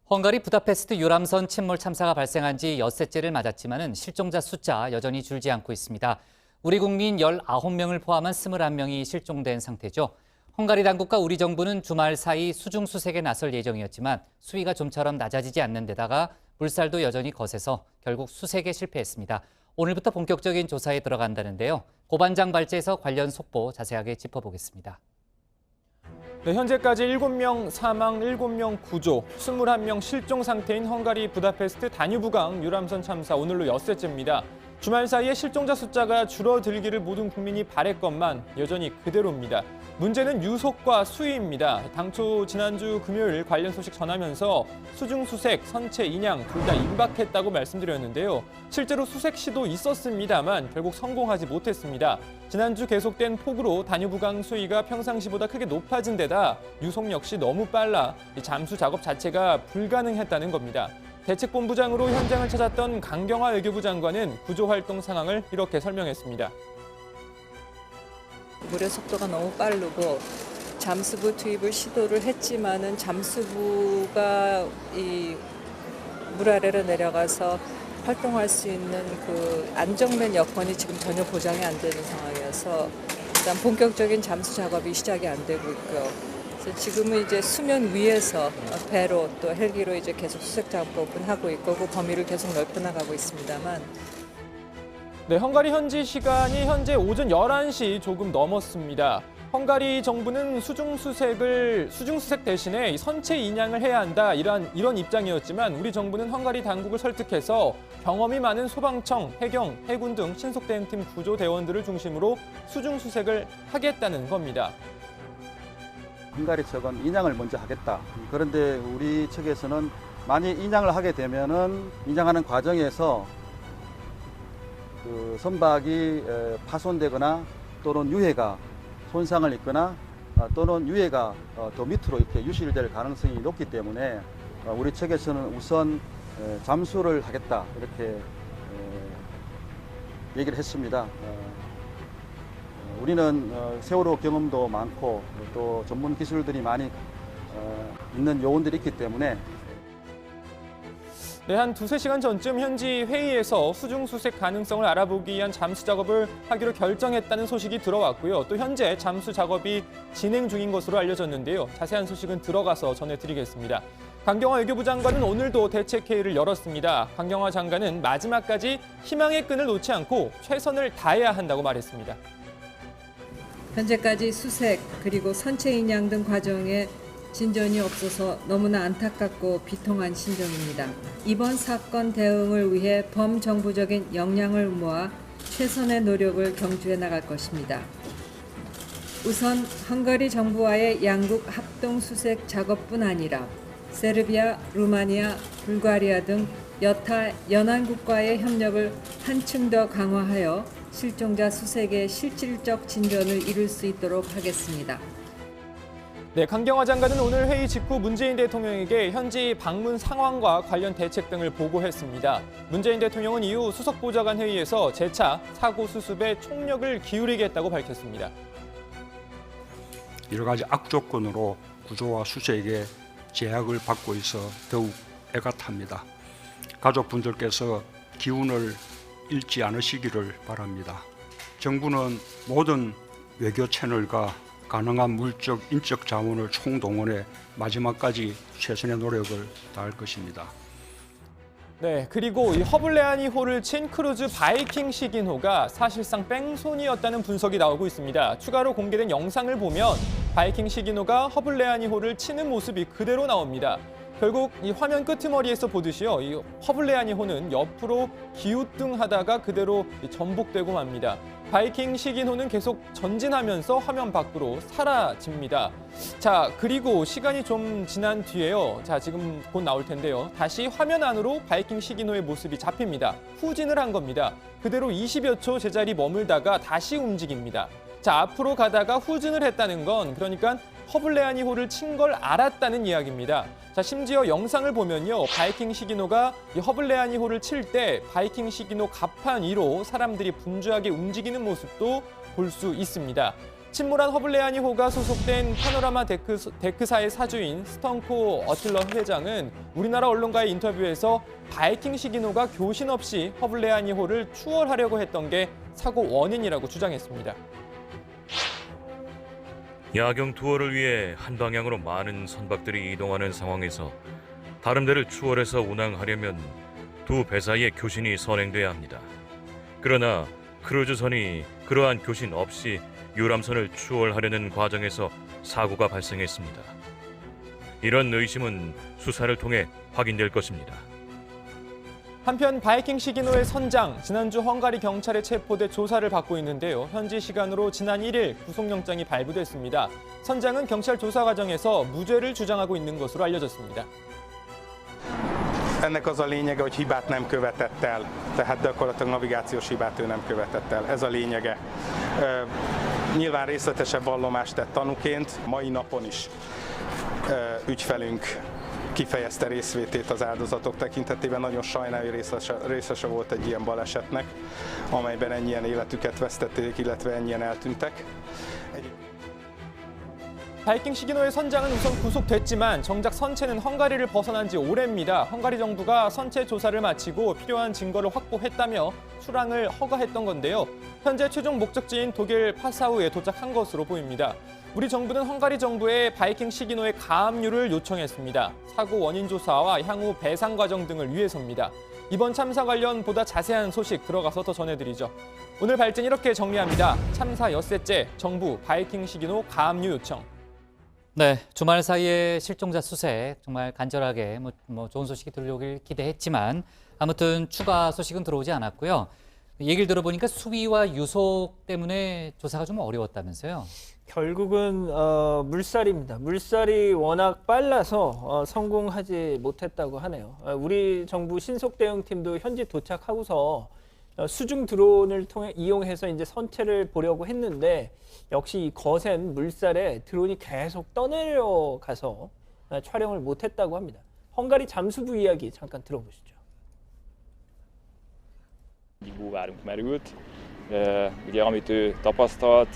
헝가리 부다페스트 유람선 침몰 참사가 발생한 지 엿새째를 맞았지만 실종자 숫자 여전히 줄지 않고 있습니다. 우리 국민 19명을 포함한 21명이 실종된 상태죠. 헝가리 당국과 우리 정부는 주말 사이 수중 수색에 나설 예정이었지만 수위가 좀처럼 낮아지지 않는 데다가 물살도 여전히 거세서 결국 수색에 실패했습니다. 오늘부터 본격적인 조사에 들어간다는데요. 고반장 발제에서 관련 속보 자세하게 짚어보겠습니다. 네, 현재까지 7명 사망, 7명 구조, 21명 실종 상태인 헝가리 부다페스트 다뉴브강 유람선 참사 오늘로 엿새째입니다. 주말 사이에 실종자 숫자가 줄어들기를 모든 국민이 바랬건만 여전히 그대로입니다. 문제는 유속과 수위입니다. 당초 지난주 금요일 관련 소식 전하면서 수중 수색, 선체 인양 둘 다 임박했다고 말씀드렸는데요. 실제로 수색 시도 있었습니다만 결국 성공하지 못했습니다. 지난주 계속된 폭우로 다뉴브강 수위가 평상시보다 크게 높아진 데다 유속 역시 너무 빨라 잠수 작업 자체가 불가능했다는 겁니다. 대책본부장으로 현장을 찾았던 강경화 외교부 장관은 구조활동 상황을 이렇게 설명했습니다. 물의 속도가 너무 빠르고 잠수부 투입을 시도를 했지만은 잠수부가 이 물 아래로 내려가서 활동할 수 있는 그 안정된 여건이 지금 전혀 보장이 안 되는 상황이어서 일단 본격적인 잠수 작업이 시작이 안 되고 있고요. 그래서 지금은 이제 수면 위에서 배로 또 헬기로 이제 계속 수색 작업은 하고 있고 그 범위를 계속 넓혀 나가고 있습니다만. 네, 헝가리 현지 시간이 현재 오전 11시 조금 넘었습니다. 헝가리 정부는 수중 수색 대신에 선체 인양을 해야 한다 이런 입장이었지만 우리 정부는 헝가리 당국을 설득해서 경험이 많은 소방청, 해경, 해군 등 신속대응팀 구조대원들을 중심으로 수중 수색을 하겠다는 겁니다. 헝가리 측은 인양을 먼저 하겠다. 그런데 우리 측에서는 만약 인양을 하게 되면은 인양하는 과정에서 그 선박이 파손되거나 또는 유해가 손상을 입거나 또는 유해가 더 밑으로 이렇게 유실될 가능성이 높기 때문에 우리 측에서는 우선 잠수를 하겠다 이렇게 얘기를 했습니다. 우리는 세월호 경험도 많고 또 전문 기술들이 많이 있는 요원들이 있기 때문에 네, 한 2-3시간 전쯤 현지 회의에서 수중 수색 가능성을 알아보기 위한 잠수 작업을 하기로 결정했다는 소식이 들어왔고요. 또 현재 잠수 작업이 진행 중인 것으로 알려졌는데요. 자세한 소식은 들어가서 전해드리겠습니다. 강경화 외교부 장관은 오늘도 대책회의를 열었습니다. 강경화 장관은 마지막까지 희망의 끈을 놓지 않고 최선을 다해야 한다고 말했습니다. 현재까지 수색 그리고 선체 인양 등 과정에 진전이 없어서 너무나 안타깝고 비통한 심정입니다. 이번 사건 대응을 위해 범정부적인 역량을 모아 최선의 노력을 경주해 나갈 것입니다. 우선 헝가리 정부와의 양국 합동 수색 작업뿐 아니라 세르비아, 루마니아, 불가리아 등 여타 연안국과의 협력을 한층 더 강화하여 실종자 수색의 실질적 진전을 이룰 수 있도록 하겠습니다. 네, 강경화 장관은 오늘 회의 직후 문재인 대통령에게 현지 방문 상황과 관련 대책 등을 보고했습니다. 문재인 대통령은 이후 수석보좌관 회의에서 재차 사고 수습에 총력을 기울이겠다고 밝혔습니다. 여러 가지 악조건으로 구조와 수색에 제약을 받고 있어 더욱 애가 탑니다. 가족분들께서 기운을 잃지 않으시기를 바랍니다. 정부는 모든 외교 채널과 가능한 물적, 인적 자원을 총동원해 마지막까지 최선의 노력을 다할 것입니다. 네, 그리고 이 허블레아니호를 친 크루즈 바이킹 시긴호가 사실상 뺑소니였다는 분석이 나오고 있습니다. 추가로 공개된 영상을 보면 바이킹 시긴호가 허블레아니호를 치는 모습이 그대로 나옵니다. 결국 이 화면 끄트머리에서 보듯이요, 이 허블레아니호는 옆으로 기우뚱하다가 그대로 전복되고 맙니다. 바이킹 시긴호는 계속 전진하면서 화면 밖으로 사라집니다. 자, 그리고 시간이 좀 지난 뒤에요. 자, 지금 곧 나올 텐데요. 다시 화면 안으로 바이킹 시긴호의 모습이 잡힙니다. 후진을 한 겁니다. 그대로 20여 초 제자리 머물다가 다시 움직입니다. 자, 앞으로 가다가 후진을 했다는 건 그러니까 허블레아니호를 친 걸 알았다는 이야기입니다. 자, 심지어 영상을 보면요, 바이킹 시기노가 이 허블레아니호를 칠 때 바이킹 시기노 갑판 위로 사람들이 분주하게 움직이는 모습도 볼 수 있습니다. 침몰한 허블레아니호가 소속된 파노라마 데크사의 사주인 스턴코 어틀러 회장은 우리나라 언론과의 인터뷰에서 바이킹 시기노가 교신 없이 허블레아니호를 추월하려고 했던 게 사고 원인이라고 주장했습니다. 야경 투어를 위해 한 방향으로 많은 선박들이 이동하는 상황에서 다른 데를 추월해서 운항하려면 두 배 사이에 교신이 선행돼야 합니다. 그러나 크루즈선이 그러한 교신 없이 유람선을 추월하려는 과정에서 사고가 발생했습니다. 이런 의심은 수사를 통해 확인될 것입니다. 한편 바이킹 시기노의 선장, 지난주 헝가리 경찰에 체포돼 조사를 받고 있는데요. 현지 시간으로 지난 1일 구속영장이 발부됐습니다. 선장은 경찰 조사 과정에서 무죄를 주장하고 있는 것으로 알려졌습니다. Ennek az a lényege, hogy hibát nem követett el, tehát gyakorlatilag navigációs hibát ő nem követett el. Ez a lényege. Nyilván részletesebb vallomást tett tanúként, mai napon is ügyfelünk kifejezte részvétét az áldozatok tekintetében. Nagyon sajnálja, hogy részese volt egy ilyen balesetnek, amelyben ennyien életüket vesztették, illetve ennyien eltűntek. 바이킹 시기노의 선장은 우선 구속됐지만 정작 선체는 헝가리를 벗어난 지 오래입니다. 헝가리 정부가 선체 조사를 마치고 필요한 증거를 확보했다며 출항을 허가했던 건데요. 현재 최종 목적지인 독일 파사우에 도착한 것으로 보입니다. 우리 정부는 헝가리 정부에 바이킹 시기노의 가압류를 요청했습니다. 사고 원인 조사와 향후 배상 과정 등을 위해서입니다. 이번 참사 관련 보다 자세한 소식 들어가서 더 전해드리죠. 오늘 발전 이렇게 정리합니다. 참사 엿새째 정부 바이킹 시기노 가압류 요청. 네, 주말 사이에 실종자 수색 정말 간절하게 뭐 좋은 소식이 들려오길 기대했지만 아무튼 추가 소식은 들어오지 않았고요. 얘기를 들어보니까 수위와 유속 때문에 조사가 좀 어려웠다면서요? 결국은 물살입니다. 물살이 워낙 빨라서 성공하지 못했다고 하네요. 우리 정부 신속 대응팀도 현지 도착하고서 수중 드론을 이용해서 이제 선체를 보려고 했는데 역시 이 거센 물살에 드론이 계속 떠내려가서 촬영을 못했다고 합니다. 헝가리 잠수부 이야기 잠깐 들어보시죠. Búvárunk merült. Ugye amit ő tapasztalt,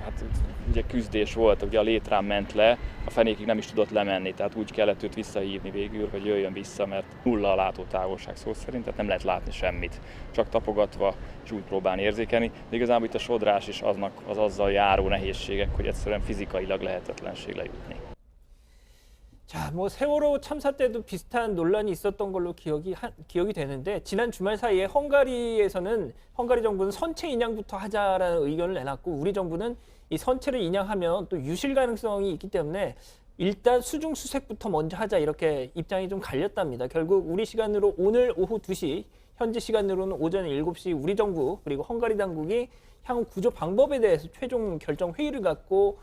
hát ugye küzdés volt, ugye a létrán ment le, a fenékig nem is tudott lemenni, tehát úgy kellett őt visszahívni végül, hogy jöjjön vissza, mert nulla a látótávolság szó szerint, tehát nem lehet látni semmit, csak tapogatva és úgy próbálni érzékelni. De igazából itt a sodrás is az azzal járó nehézségek, hogy egyszerűen fizikailag lehetetlenség lejutni. 자, 뭐 세월호 참사 때도 비슷한 논란이 있었던 걸로 기억이 되는데 지난 주말 사이에 헝가리 정부는 선체 인양부터 하자라는 의견을 내놨고 우리 정부는 이 선체를 인양하면 또 유실 가능성이 있기 때문에 일단 수중 수색부터 먼저 하자 이렇게 입장이 좀 갈렸답니다. 결국 우리 시간으로 오늘 오후 2시, 현지 시간으로는 오전 7시 우리 정부 그리고 헝가리 당국이 향후 구조 방법에 대해서 최종 결정 회의를 갖고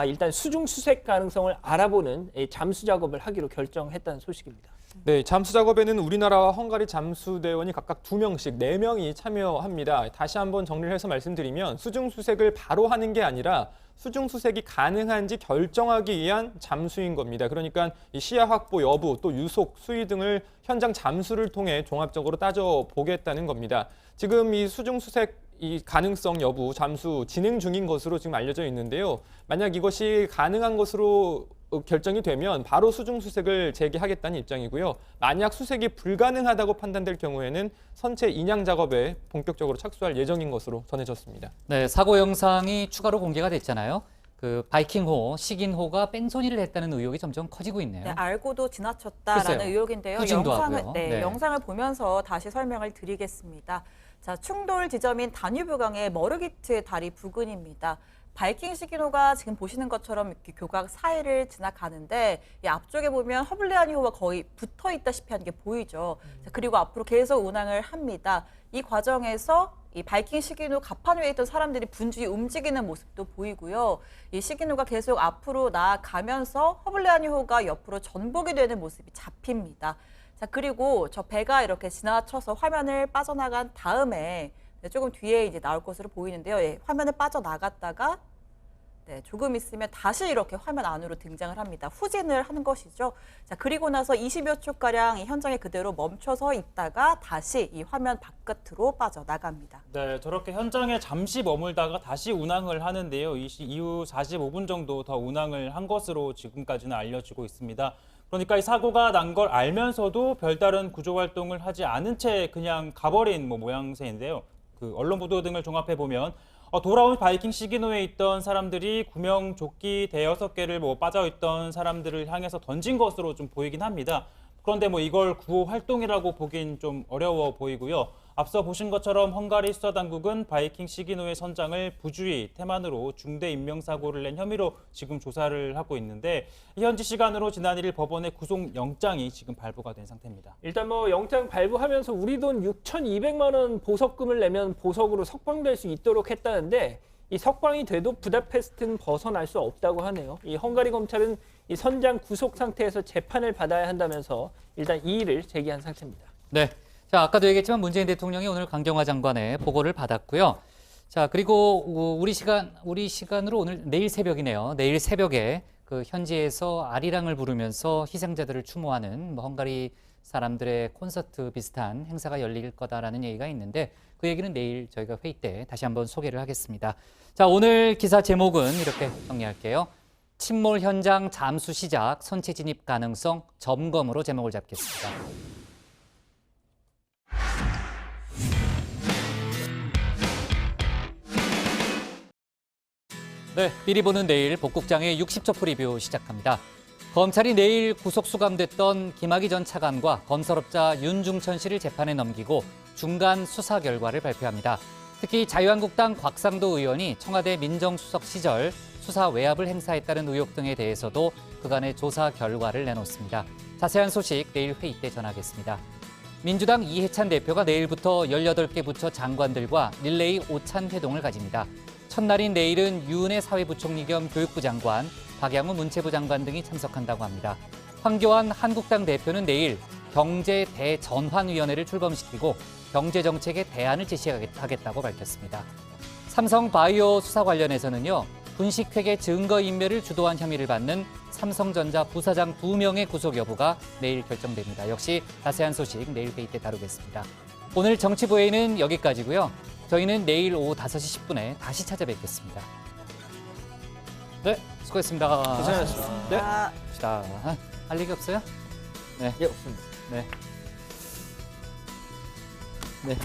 일단 수중 수색 가능성을 알아보는 잠수 작업을 하기로 결정했다는 소식입니다. 네, 잠수 작업에는 우리나라와 헝가리 잠수대원이 각각 2명씩 4명이 참여합니다. 다시 한번 정리를 해서 말씀드리면 수중 수색을 바로 하는 게 아니라 수중 수색이 가능한지 결정하기 위한 잠수인 겁니다. 그러니까 이 시야 확보 여부, 또 유속, 수위 등을 현장 잠수를 통해 종합적으로 따져보겠다는 겁니다. 지금 이 수중 수색 이 가능성 여부 잠수 진행 중인 것으로 지금 알려져 있는데요. 만약 이것이 가능한 것으로 결정이 되면 바로 수중 수색을 재개하겠다는 입장이고요. 만약 수색이 불가능하다고 판단될 경우에는 선체 인양 작업에 본격적으로 착수할 예정인 것으로 전해졌습니다. 네, 사고 영상이 추가로 공개가 됐잖아요. 그 바이킹호, 식인호가 뺑소니를 했다는 의혹이 점점 커지고 있네요. 네, 알고도 지나쳤다라는 글쎄요. 의혹인데요. 후진도 하고요. 네. 영상을 보면서 다시 설명을 드리겠습니다. 자, 충돌 지점인 다뉴브강의 머르기트 다리 부근입니다. 바이킹 식인호가 지금 보시는 것처럼 이렇게 교각 사이를 지나가는데 이 앞쪽에 보면 허블레아니호가 거의 붙어 있다시피 하는 게 보이죠. 자, 그리고 앞으로 계속 운항을 합니다. 이 과정에서 이 바이킹 식인호 갑판 위에 있던 사람들이 분주히 움직이는 모습도 보이고요. 이 식인호가 계속 앞으로 나아가면서 허블레아니호가 옆으로 전복이 되는 모습이 잡힙니다. 자, 그리고 저 배가 이렇게 지나쳐서 화면을 빠져나간 다음에 조금 뒤에 이제 나올 것으로 보이는데요. 예, 화면을 빠져나갔다가 조금 있으면 다시 이렇게 화면 안으로 등장을 합니다. 후진을 하는 것이죠. 자, 그리고 나서 20여 초가량 이 현장에 그대로 멈춰서 있다가 다시 이 화면 바깥으로 빠져나갑니다. 네, 저렇게 현장에 잠시 머물다가 다시 운항을 하는데요. 이후 45분 정도 더 운항을 한 것으로 지금까지는 알려지고 있습니다. 그러니까 이 사고가 난 걸 알면서도 별다른 구조 활동을 하지 않은 채 그냥 가버린 모양새인데요. 그 언론 보도 등을 종합해 보면 돌아온 바이킹 식인호에 있던 사람들이 구명조끼 대여섯 개를 빠져 있던 사람들을 향해서 던진 것으로 좀 보이긴 합니다. 그런데 이걸 구호 활동이라고 보긴 좀 어려워 보이고요. 앞서 보신 것처럼 헝가리 수사당국은 바이킹 식인호의 선장을 부주의, 태만으로 중대 인명사고를 낸 혐의로 지금 조사를 하고 있는데 현지 시간으로 지난 1일 법원에 구속영장이 지금 발부가 된 상태입니다. 일단 영장 발부하면서 우리 돈 6,200만 원 보석금을 내면 보석으로 석방될 수 있도록 했다는데 이 석방이 돼도 부다페스트는 벗어날 수 없다고 하네요. 이 헝가리 검찰은 이 선장 구속 상태에서 재판을 받아야 한다면서 일단 이의를 제기한 상태입니다. 네. 자, 아까도 얘기했지만 문재인 대통령이 오늘 강경화 장관의 보고를 받았고요. 자, 그리고 우리 시간으로 오늘 내일 새벽이네요. 내일 새벽에 그 현지에서 아리랑을 부르면서 희생자들을 추모하는 헝가리 사람들의 콘서트 비슷한 행사가 열릴 거다라는 얘기가 있는데 그 얘기는 내일 저희가 회의 때 다시 한번 소개를 하겠습니다. 자, 오늘 기사 제목은 이렇게 정리할게요. 침몰 현장 잠수 시작, 선체 진입 가능성 점검으로 제목을 잡겠습니다. 네, 미리 보는 내일 복국장의 60초 프리뷰 시작합니다. 검찰이 내일 구속 수감됐던 김학의 전 차관과 건설업자 윤중천 씨를 재판에 넘기고 중간 수사 결과를 발표합니다. 특히 자유한국당 곽상도 의원이 청와대 민정수석 시절 수사 외압을 행사했다는 의혹 등에 대해서도 그간의 조사 결과를 내놓습니다. 자세한 소식 내일 회의 때 전하겠습니다. 민주당 이해찬 대표가 내일부터 18개 부처 장관들과 릴레이 오찬 회동을 가집니다. 첫날인 내일은 유은혜 사회부총리 겸 교육부 장관, 박양우 문체부 장관 등이 참석한다고 합니다. 황교안 한국당 대표는 내일 경제 대전환위원회를 출범시키고 경제정책의 대안을 제시하겠다고 밝혔습니다. 삼성 바이오 수사 관련해서는요, 분식회계 증거인멸을 주도한 혐의를 받는 삼성전자 부사장 2명의 구속 여부가 내일 결정됩니다. 역시 자세한 소식 내일 회의 때 다루겠습니다. 오늘 정치부회의는 여기까지고요. 저희는 내일 오후 5시 10분에 다시 찾아뵙겠습니다. 네, 수고했습니다. 고생하셨습니다. 네, 자, 할 얘기 없어요? 네, 예, 없습니다. 네. 네.